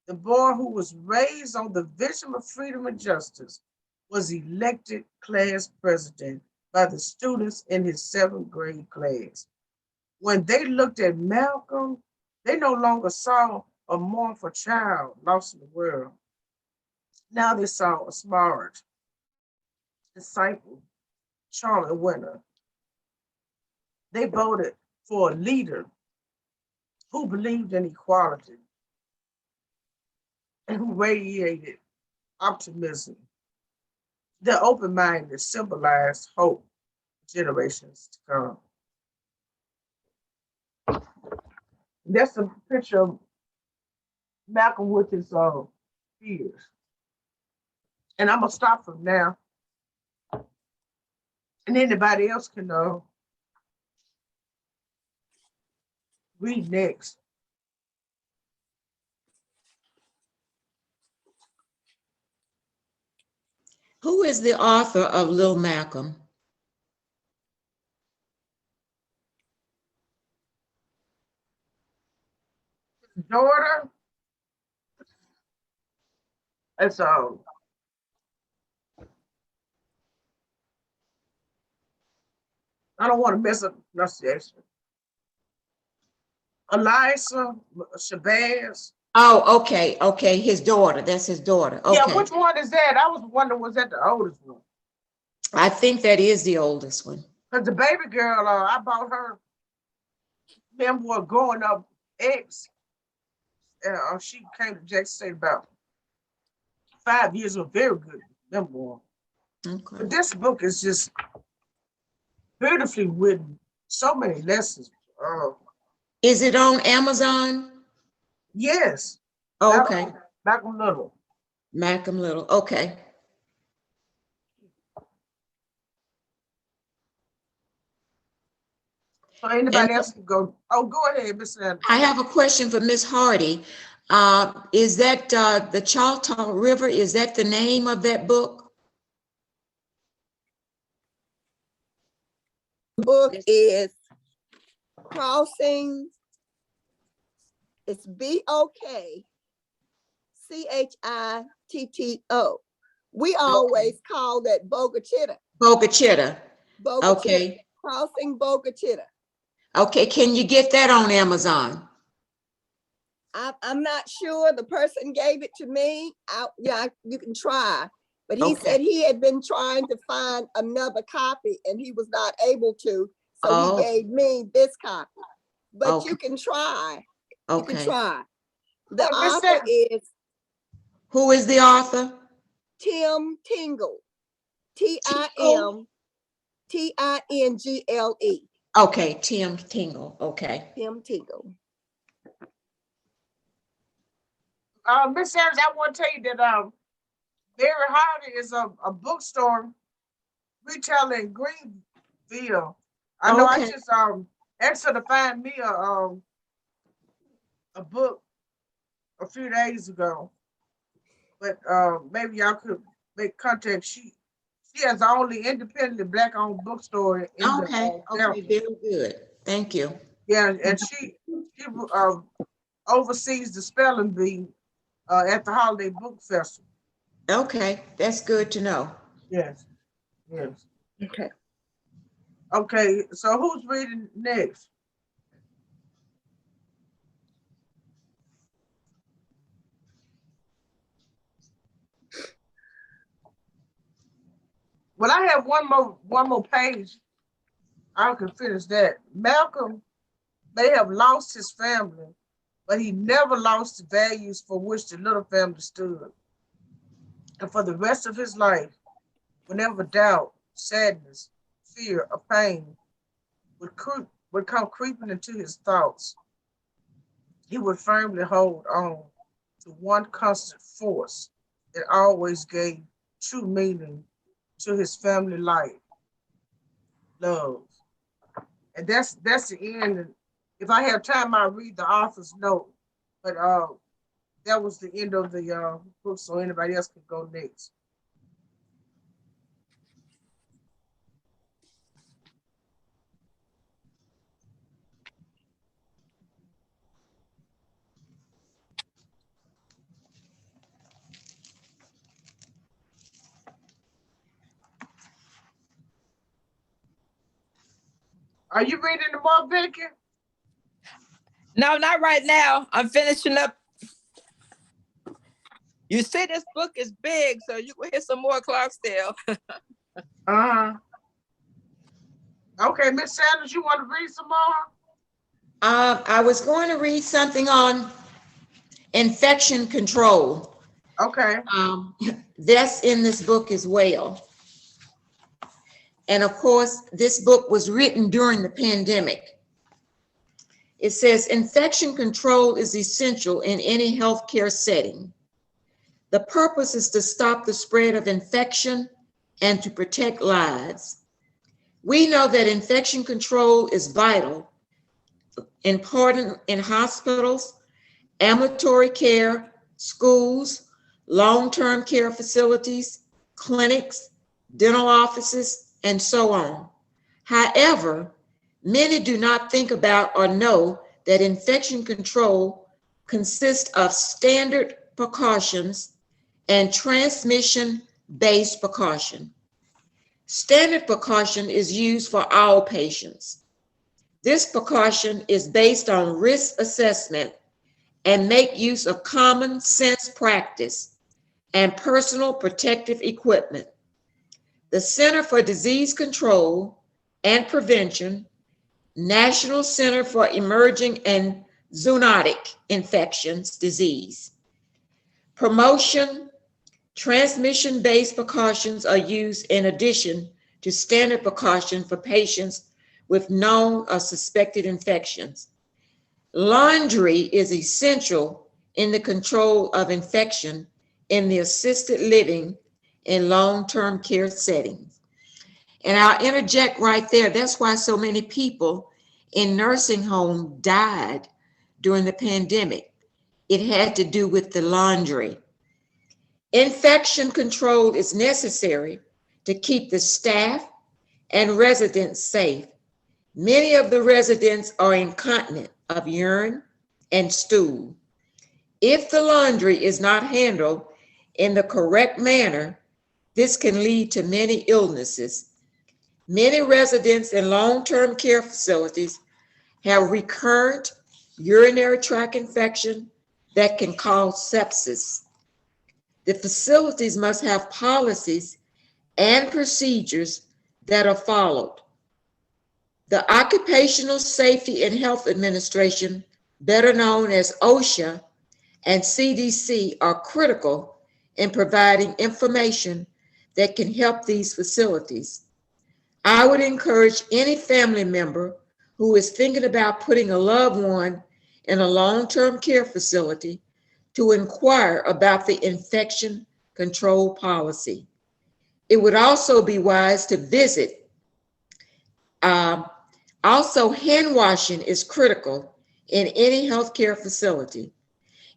the boy who was raised on the vision of freedom and justice, was elected class president by the students in his seventh grade class. When they looked at Malcolm, they no longer saw a mournful child lost in the world. Now they saw a smart disciple, Charlotte Winter. They voted for a leader who believed in equality and who radiated optimism. The open-minded symbolized hope for generations to come. That's a picture of Malcolm with his fears. And I'm gonna stop from now. And anybody else can read next. Who is the author of Little Malcolm? Daughter, it's I don't want to mess up pronunciation. Eliza Shabazz. Oh, okay, okay. His daughter. That's his daughter. Okay. Yeah, which one is that? I was wondering, was that the oldest one? I think that is the oldest one. Because the baby girl, I bought her memoir growing up X. She came to Jackson State about 5 years, a very good memoir. Okay. But this book is just beautifully written, so many lessons. Is it on Amazon? Yes. Oh, okay. Malcolm Little. Malcolm Little. Okay. So anybody else can go. Oh, go ahead, Miss Sanders. I have a question for Miss Hardy. Is that the Choctaw River? Is that the name of that book? The book is Crossing. It's BOKCHITTO. We always call that Boga Chitta. Boga Chitta. Boga Okay. Chitta. Crossing Boga Chitta. Okay, can you get that on Amazon? I'm not sure. The person gave it to me. You can try. But he Okay. said he had been trying to find another copy and he was not able to. So Oh. he gave me this copy. But Okay. you can try. You can Okay. try. The Oh, Miss author Sam. is Who is the author? Tim Tingle. Tingle? Tingle. Okay, Tim Tingle. Okay. Tim Tingle. Miss Sanders, I want to tell you that Mary Hardy is a bookstore retailer in Greenville. I know I Okay. just asked her to find me a book a few days ago, but maybe y'all could make contact. She has the only independently black-owned bookstore in the Okay. Okay. Delta. Very good. Thank you. Yeah, and she oversees the spelling bee at the Holiday Book Festival. Okay. That's good to know. Yes, yes. Okay. Okay, so who's reading next? Well, I have one more page. I can finish that. Malcolm may have lost his family, but he never lost the values for which the little family stood. And for the rest of his life, whenever doubt, sadness, fear, or pain would come creeping into his thoughts, he would firmly hold on to one constant force that always gave true meaning to his family life, love. And that's the end. And if I have time, I'll read the author's note. But that was the end of the book, so anybody else can go next. Are you reading the book, Vicky? No, not right now. I'm finishing up. You see, this book is big, so you will hear some more Clarksdale. Uh-huh. Okay, Miss Sanders, you want to read some more? I was going to read something on infection control. Okay. That's in this book as well. And of course, this book was written during the pandemic. It says infection control is essential in any healthcare setting. The purpose is to stop the spread of infection and to protect lives. We know that infection control is vital, important in hospitals, ambulatory care, schools, long-term care facilities, clinics, dental offices, and so on. However, many do not think about or know that infection control consists of standard precautions and transmission-based precaution. Standard precaution is used for all patients. This precaution is based on risk assessment and make use of common sense practice and personal protective equipment. The Center for Disease Control and Prevention, National Center for Emerging and Zoonotic Infections Disease. Promotion, transmission-based precautions are used in addition to standard precaution for patients with known or suspected infections. Laundry is essential in the control of infection in the assisted living and long-term care settings. And I'll interject right there. That's why so many people in nursing homes died during the pandemic. It had to do with the laundry. Infection control is necessary to keep the staff and residents safe. Many of the residents are incontinent of urine and stool. If the laundry is not handled in the correct manner, this can lead to many illnesses. Many residents in long-term care facilities have recurrent urinary tract infection that can cause sepsis. The facilities must have policies and procedures that are followed. The Occupational Safety and Health Administration, better known as OSHA, and CDC are critical in providing information that can help these facilities. I would encourage any family member who is thinking about putting a loved one in a long-term care facility to inquire about the infection control policy. It would also be wise to visit. Also, hand washing is critical in any healthcare facility.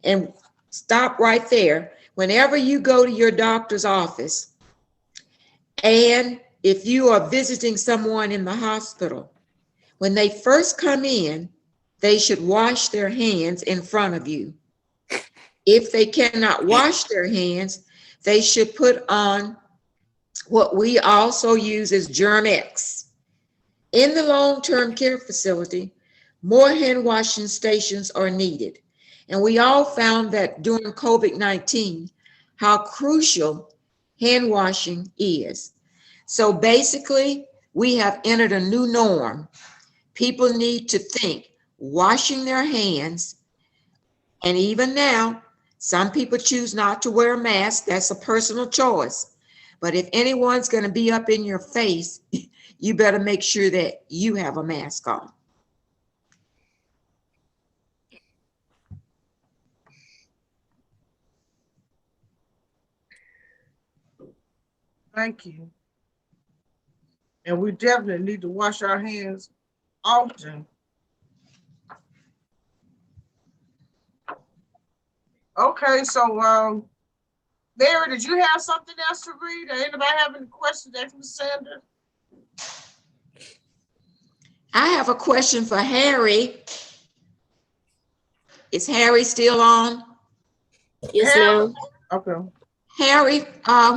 And stop right there. Whenever you go to your doctor's office, and if you are visiting someone in the hospital, when they first come in, they should wash their hands in front of you. If they cannot wash their hands, they should put on what we also use as Germ-X. In the long-term care facility, more hand washing stations are needed. And we all found that during COVID-19, how crucial hand washing is. So basically, we have entered a new norm. People need to think washing their hands, and even now, some people choose not to wear a mask. That's a personal choice. But if anyone's going to be up in your face, you better make sure that you have a mask on. Thank you. And we definitely need to wash our hands often. Okay, so Mary, did you have something else to read? Or anybody have any questions for Sandra? I have a question for Harry. Is Harry still on? Yes, ma'am. Okay. Harry,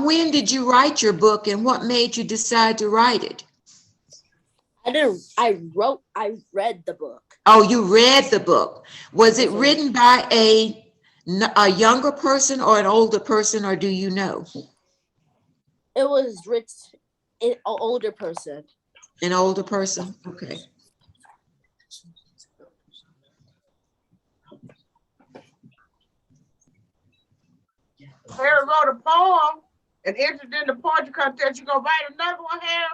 when did you write your book and what made you decide to write it? I read the book. Oh, you read the book. Was it written by a younger person or an older person, or do you know? It was written an older person. An older person? Okay. Harry wrote a poem and entered in the poetry contest. You gonna write another one, Harry,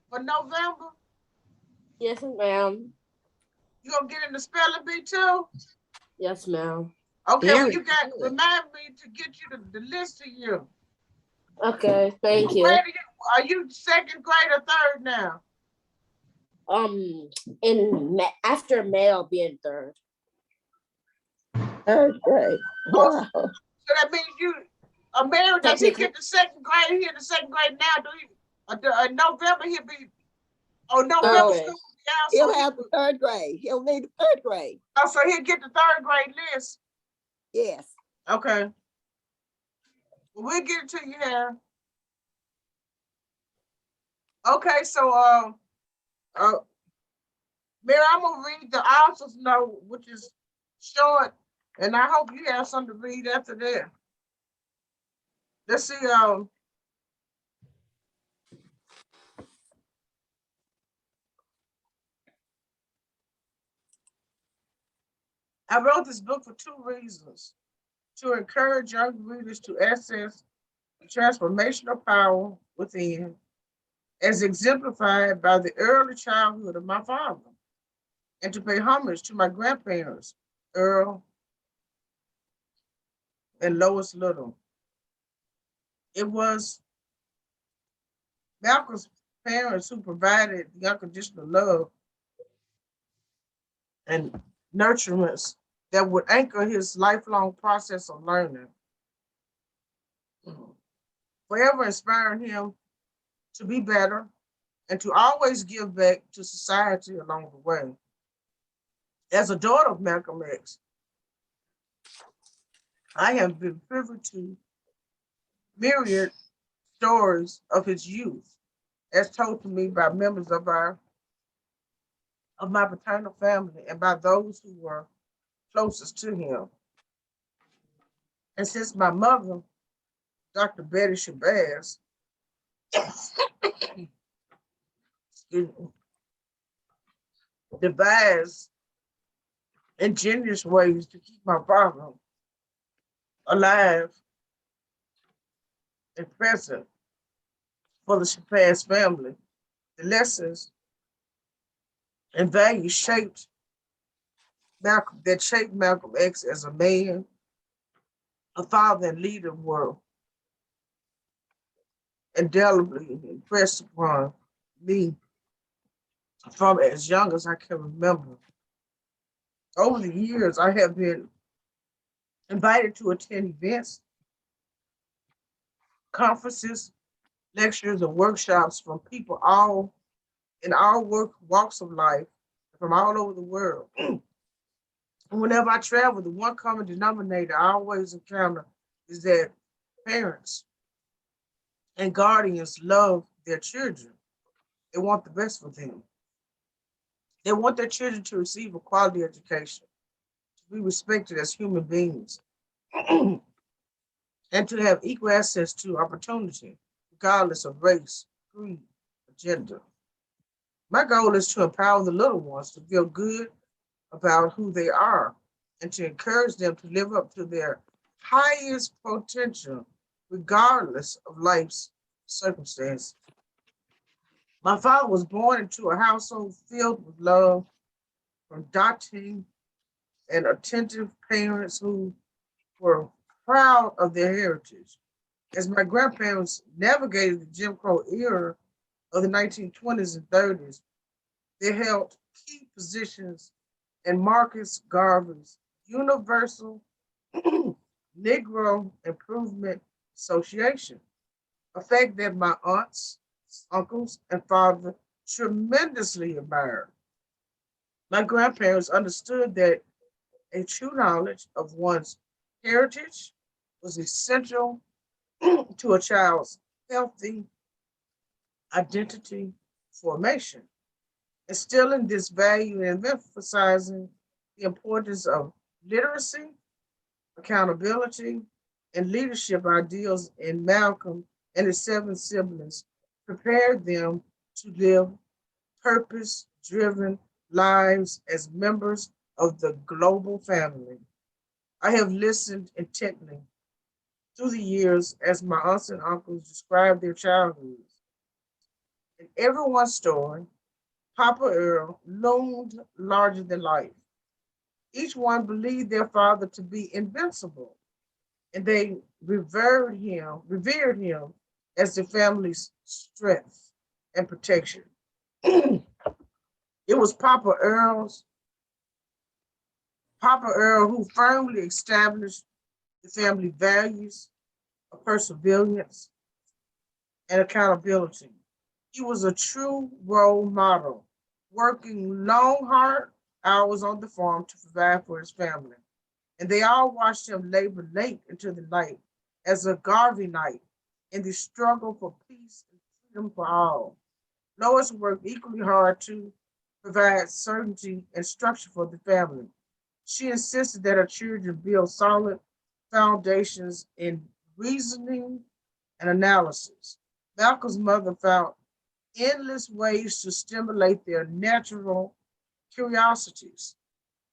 for November? Yes, ma'am. You gonna get in the spelling bee too? Yes, ma'am. Okay, well, Very you got good. remind me to get you the list of you. Okay, thank you. Are you second grade or third now? After May, I'll be in third. Third grade. Wow. So that means you are married. Does he get the second grade? He in the second grade now. Do he? In November he'll be. Oh, November Okay. school. He'll have the third grade. He'll need the third grade. Oh, so he'll get the third grade list. Yes. Okay. Well, we'll get it to you here. Okay, so Mary, I'm gonna read the author's note, which is short, and I hope you have something to read after that. Let's see. I wrote this book for two reasons: to encourage young readers to access the transformational power within, as exemplified by the early childhood of my father, and to pay homage to my grandparents, Earl and Lois Little. It was Malcolm's parents who provided the unconditional love and nurturance that would anchor his lifelong process of learning, forever inspiring him to be better and to always give back to society along the way. As a daughter of Malcolm X, I have been privy to myriad stories of his youth, as told to me by members of my paternal family and by those who were closest to him. And since my mother Dr. Betty Shabazz, excuse me, devised ingenious ways to keep my father alive and present for the Shabazz family. The lessons and values shaped Malcolm X as a man, a father, and leader were indelibly impressed upon me from as young as I can remember. Over the years, I have been invited to attend events, conferences, lectures, and workshops from people all in all walks of life from all over the world. Whenever I travel, the one common denominator I always encounter is that parents and guardians love their children. They want the best for them. They want their children to receive a quality education, to be respected as human beings, and to have equal access to opportunity, regardless of race, creed, or gender. My goal is to empower the little ones to feel good about who they are and to encourage them to live up to their highest potential, regardless of life's circumstances. My father was born into a household filled with love from doting and attentive parents who were proud of their heritage. As my grandparents navigated the Jim Crow era of the 1920s and 30s, they held key positions in Marcus Garvey's Universal Negro Improvement Association, a fact that my aunts, uncles, and father tremendously admired. My grandparents understood that a true knowledge of one's heritage was essential to a child's healthy identity formation, instilling this value and emphasizing the importance of literacy, accountability, and leadership ideals in Malcolm and his seven siblings prepared them to live purpose driven lives as members of the global family. I have listened intently through the years as my aunts and uncles described their childhoods. In everyone's story, Papa Earl loomed larger than life. Each one believed their father to be invincible, and they revered him as the family's strength and protection. It was Papa Earl who firmly established the family values of perseverance and accountability. He was a true role model, working long, hard hours on the farm to provide for his family. And they all watched him labor late into the night as a Garvey night in the struggle for peace and freedom for all. Lois worked equally hard to provide certainty and structure for the family. She insisted that her children build solid foundations in reasoning and analysis. Malcolm's mother found endless ways to stimulate their natural curiosities.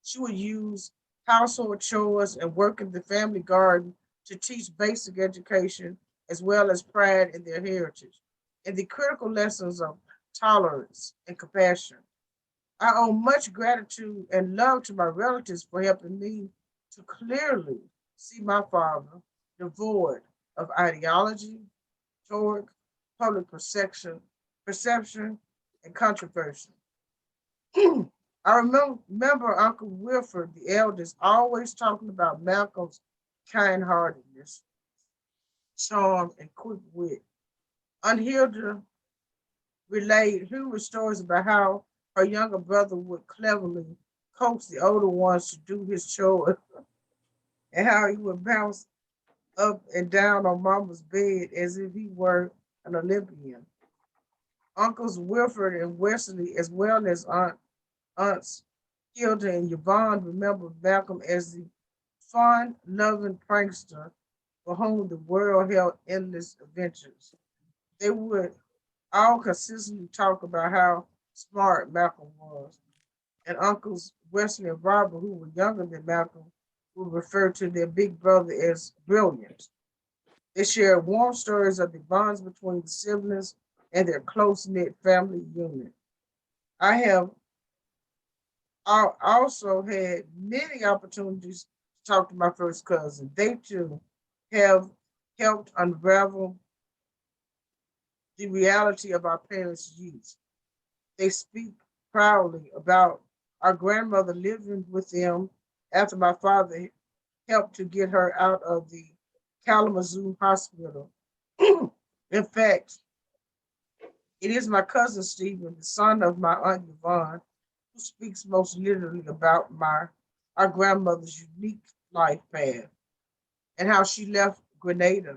She would use household chores and work in the family garden to teach basic education as well as pride in their heritage and the critical lessons of tolerance and compassion. I owe much gratitude and love to my relatives for helping me to clearly see my father devoid of ideology, toward public perception, and controversy. I remember Uncle Wilford, the eldest, always talking about Malcolm's kind-heartedness, charm, and quick wit. Unhilda relayed humorous stories about how her younger brother would cleverly coax the older ones to do his chores and how he would bounce up and down on Mama's bed as if he were an Olympian. Uncles Wilford and Wesley, as well as aunts Hilda and Yvonne, remember Malcolm as the fun, loving prankster for whom the world held endless adventures. They would all consistently talk about how smart Malcolm was, and uncles Wesley and Robert, who were younger than Malcolm, would refer to their big brother as brilliant. They shared warm stories of the bonds between the siblings and their close knit family unit. I have also had many opportunities to talk to my first cousin. They too have helped unravel the reality of our parents' youth. They speak proudly about our grandmother living with them after my father helped to get her out of the Kalamazoo hospital. In fact, it is my cousin Stephen, the son of my aunt Yvonne, who speaks most literally about our grandmother's unique life path and how she left Grenada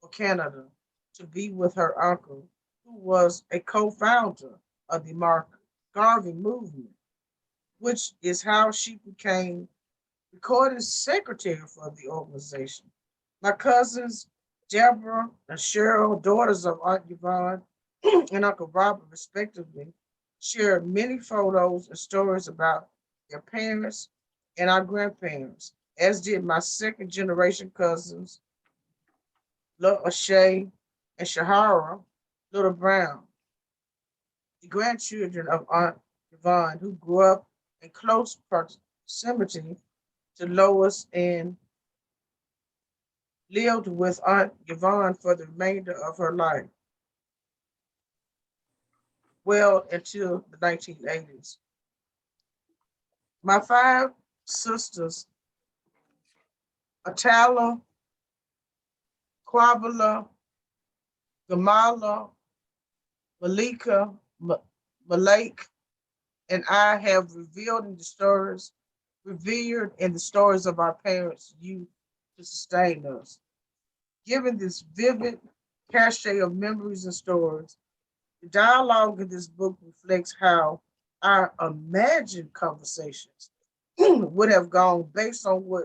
for Canada to be with her uncle, who was a co-founder of the Mark Garvey movement, which is how she became recording secretary for the organization. My cousins, Deborah and Cheryl, daughters of Aunt Yvonne and Uncle Robert, respectively, shared many photos and stories about their parents and our grandparents, as did my second generation cousins, Little Shay and Shahara, Little Brown, the grandchildren of Aunt Yvonne, who grew up in close proximity to Lois and lived with Aunt Yvonne for the remainder of her life, well until the 1980s. My five sisters, Atala, Quabala, Gamala, Malika, Malake, and I have revered in the stories of our parents' youth to sustain us. Given this vivid cachet of memories and stories, the dialogue in this book reflects how our imagined conversations would have gone based on what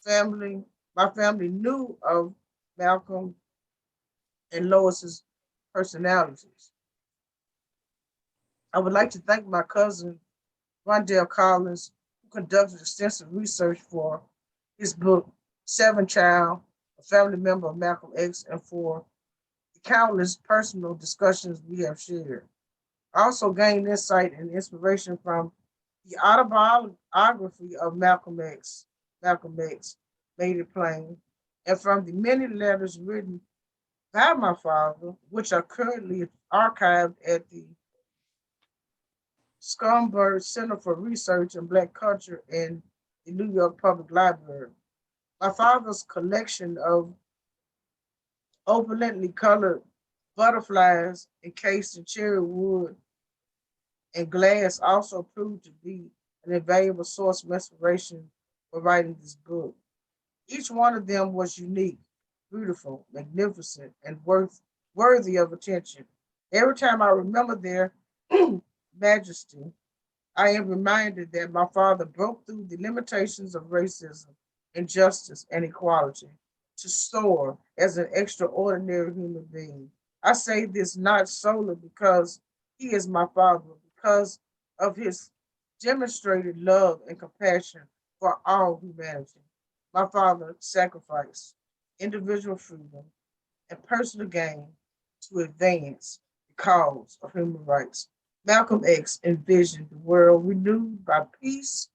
family my family knew of Malcolm and Lois's personalities. I would like to thank my cousin Rondell Collins, who conducted extensive research for his book, Seven Child, a family member of Malcolm X, and for the countless personal discussions we have shared. I also gained insight and inspiration from the autobiography of Malcolm X, Made It Plain, and from the many letters written by my father, which are currently archived at the Schomburg Center for Research in Black Culture in the New York Public Library. My father's collection of opulently colored butterflies encased in cherry wood and glass also proved to be an invaluable source of inspiration for writing this book. Each one of them was unique, beautiful, magnificent, and worthy of attention. Every time I remember their majesty, I am reminded that my father broke through the limitations of racism, injustice, and equality to soar as an extraordinary human being. I say this not solely because he is my father, but because of his demonstrated love and compassion for all humanity. My father sacrificed individual freedom and personal gain to advance the cause of human rights. Malcolm X envisioned the world renewed by peace,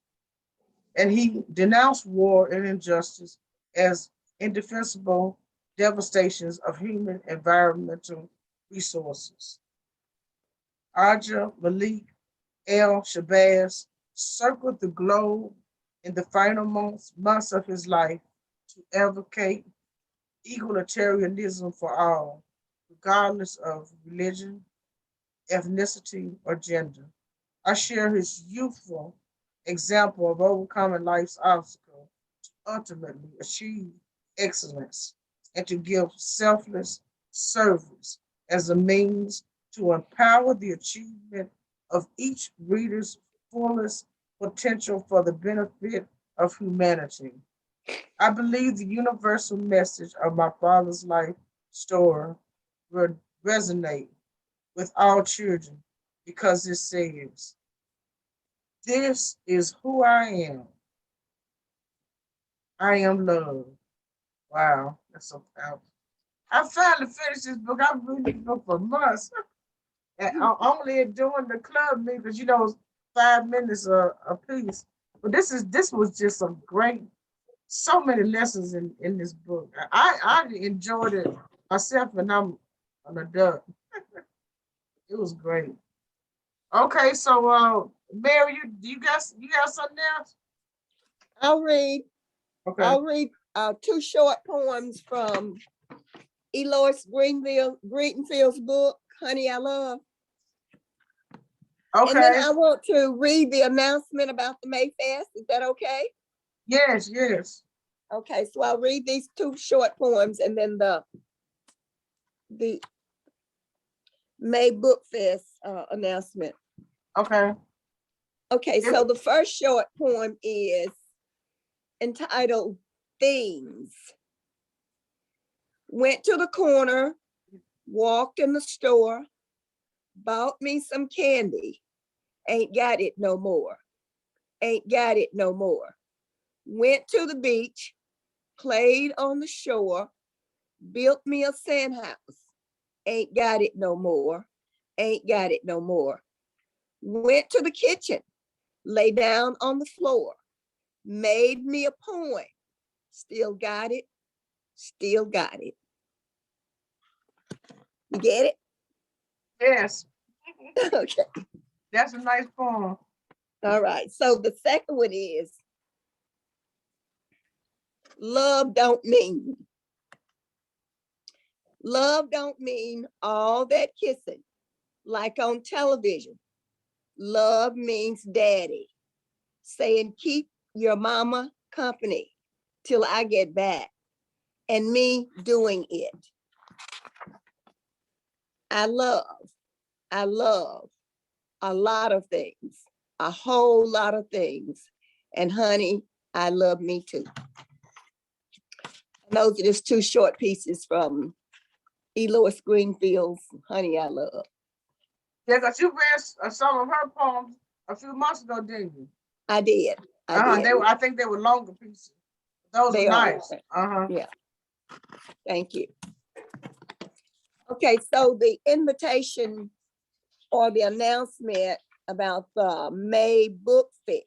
and he denounced war and injustice as indefensible devastations of human environmental resources. Aja Malik El Shabazz circled the globe in the final months of his life to advocate egalitarianism for all, regardless of religion, ethnicity, or gender. I share his youthful example of overcoming life's obstacles to ultimately achieve excellence and to give selfless service as a means to empower the achievement of each reader's fullest potential for the benefit of humanity. I believe the universal message of my father's life story will resonate with all children because it says, "This is who I am. I am loved." Wow, that's so powerful. I finally finished this book. I've read this book for months. And I'm only doing the club meeting because 5 minutes a piece. But this was just a great, so many lessons in this book. I enjoyed it myself, and I'm an adult. It was great. Okay, so Mary, you got something else? I'll read. Okay. I'll read two short poems from Elois Greenfield's book, Honey, I Love. And then Okay. I want to read the announcement about the Mayfest. Is that okay? Yes, yes. Okay, so I'll read these two short poems and then the May Book Fest announcement. Okay. Okay, so the first short poem is entitled Themes. Went to the corner, walked in the store, bought me some candy. Ain't got it no more. Ain't got it no more. Went to the beach, played on the shore, built me a sand house. Ain't got it no more. Ain't got it no more. Went to the kitchen, lay down on the floor, made me a poem. Still got it. Still got it. You get it? Yes. Okay. That's a nice poem. All right. So the second one is love don't mean. Love don't mean all that kissing like on television. Love means daddy saying keep your mama company till I get back and me doing it. I love a lot of things, a whole lot of things. And honey, I love me too. And those are just two short pieces from Elois Greenfield's Honey, I Love. Yeah, because you read some of her poems a few months ago, didn't you? I did. I did. I think they were longer pieces. Those They are are. nice. Uh-huh. Yeah. Thank you. Okay, so the invitation or the announcement about the May Book Fest.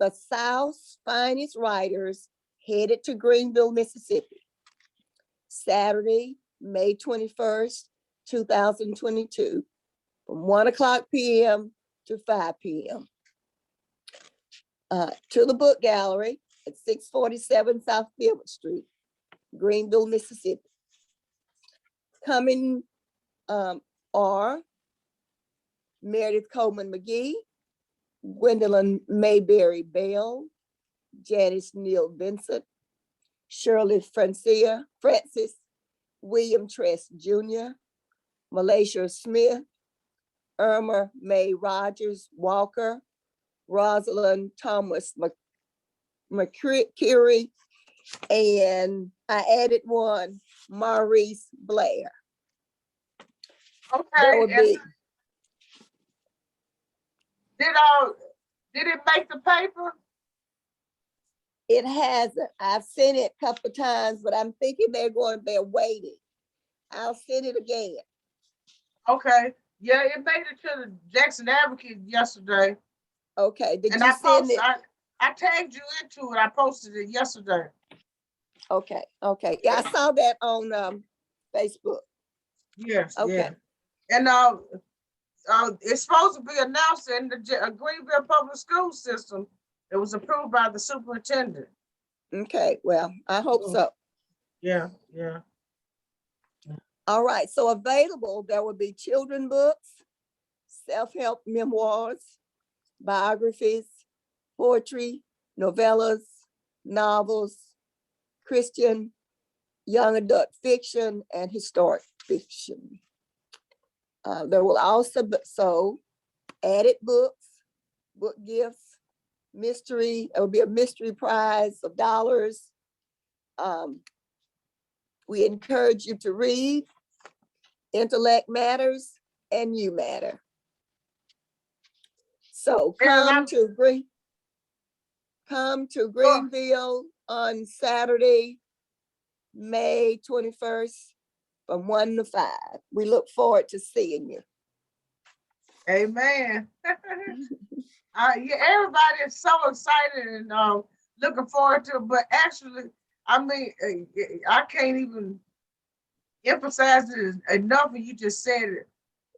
The South's finest writers headed to Greenville, Mississippi. Saturday, May 21st, 2022, from 1:00 p.m. to 5 p.m. To the book gallery at 647 South Gilbert Street, Greenville, Mississippi. Coming are Meredith Coleman McGee, Gwendolyn Mayberry Bell, Janice Neal Vincent, Shirley Francis, William Tress Jr., Malaysia Smith, Irma May Rogers Walker, Rosalind Thomas McCurry, and I added one, Maurice Blair. That would Okay. be, Did it make the paper? it hasn't. I've sent it a couple of times, but I'm thinking they're waiting. I'll send it again. Okay. Yeah, it made it to the Jackson Advocate yesterday. Okay, did And you send it? I tagged you into it. I posted it yesterday. Okay, yeah, I saw that on Facebook. Yes. Okay. Yeah. And it's supposed to be announced in the Greenville Public School System. It was approved by the superintendent. Okay, well, I hope so. Yeah. All right, so available, there will be children books, self-help memoirs, biographies, poetry, novellas, novels, Christian, young adult fiction, and historic fiction. There will also be added books, book gifts, mystery. It will be a mystery prize of dollars. We encourage you to read. Intellect matters and you matter. So And come to Greenville on Saturday, May 21st from 1 to 5. We look forward to seeing you. amen. Yeah, everybody is so excited and looking forward to it. But actually, I mean, I can't even emphasize it enough. And you just said it.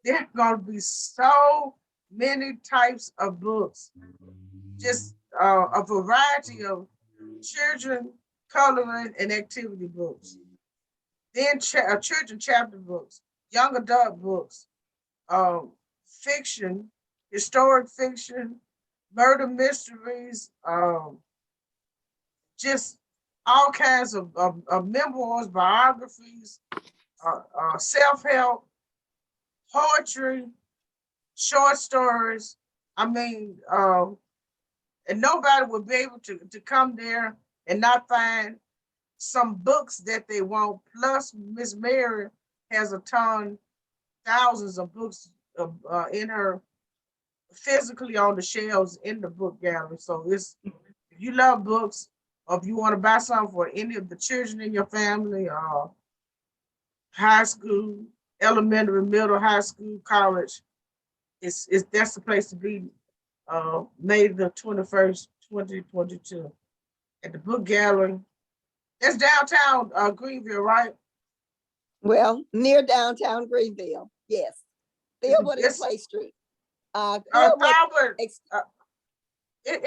There are going to be so many types of books, just a variety of children coloring and activity books. Then children chapter books, young adult books, fiction, historic fiction, murder mysteries, just all kinds of memoirs, biographies, self-help, poetry, short stories. I mean, and nobody would be able to come there and not find some books that they want. Plus, Miss Mary has a ton, thousands of books in her physically on the shelves in the book gallery. So it's, if you love books, or if you want to buy something for any of the children in your family, high school, elementary, middle, high school, college, it's that's the place to be. May the 21st, 2022, at the book gallery. That's downtown Greenville, right? Well, near downtown Greenville, yes. Theobald and Yes. Clay Street. Talbot, does it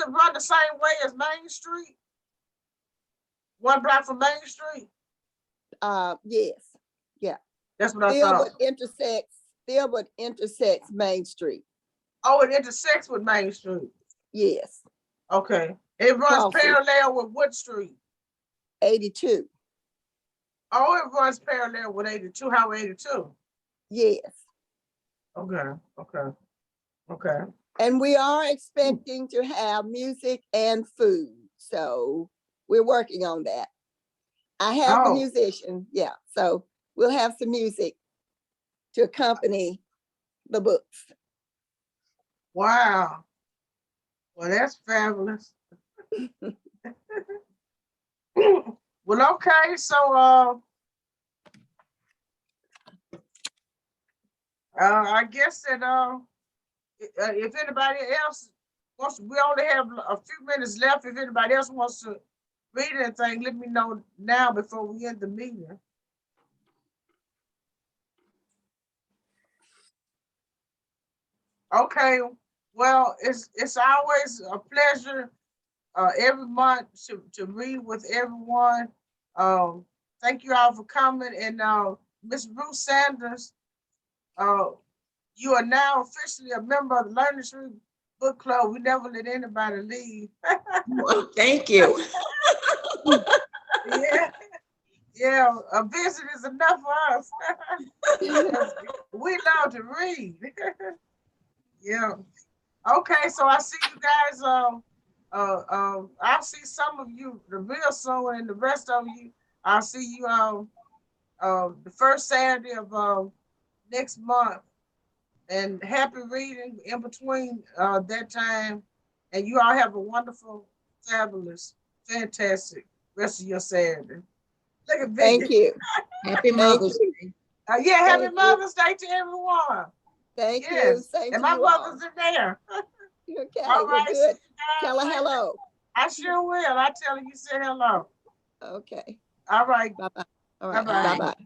run the same way as Main Street? One block from Main Street? Yes, yeah. That's what I thought. Theobald intersects Main Street. Oh, it intersects with Main Street. Yes, Okay. It runs Crossing. parallel with Wood Street. 82. Oh, it runs parallel with 82, Highway 82. Yes. Okay. And we are expecting to have music and food. So we're working on that. I have the musician, yeah. So we'll have some music to accompany the books. Wow. Well, that's fabulous. Well, okay, so I guess that if anybody else wants, we only have a few minutes left. If anybody else wants to read anything, let me know now before we end the meeting. Okay, well, it's always a pleasure every month to read with everyone. Thank you all for coming. And Miss Ruth Sanders, you are now officially a member of the Learning Tree Book Club. We never let anybody leave. Well, thank you. Yeah, a visit is enough for us. We love to read. Yeah. Okay, so I see you guys. I'll see some of you the real soon, and the rest of you, I'll see you the first Saturday of next month. And happy reading in between that time. And you all have a wonderful, fabulous, fantastic rest of your Saturday. Look at Thank you. Happy Mother's Day. Yeah, happy Thank Mother's Day to everyone. Thank you. Yes. Same And to my you mother's in there. Okay, All well, right. good. Tell her hello. I sure will. I tell her you said hello. Okay. All right. Bye-bye. All right. Bye-bye. Bye-bye.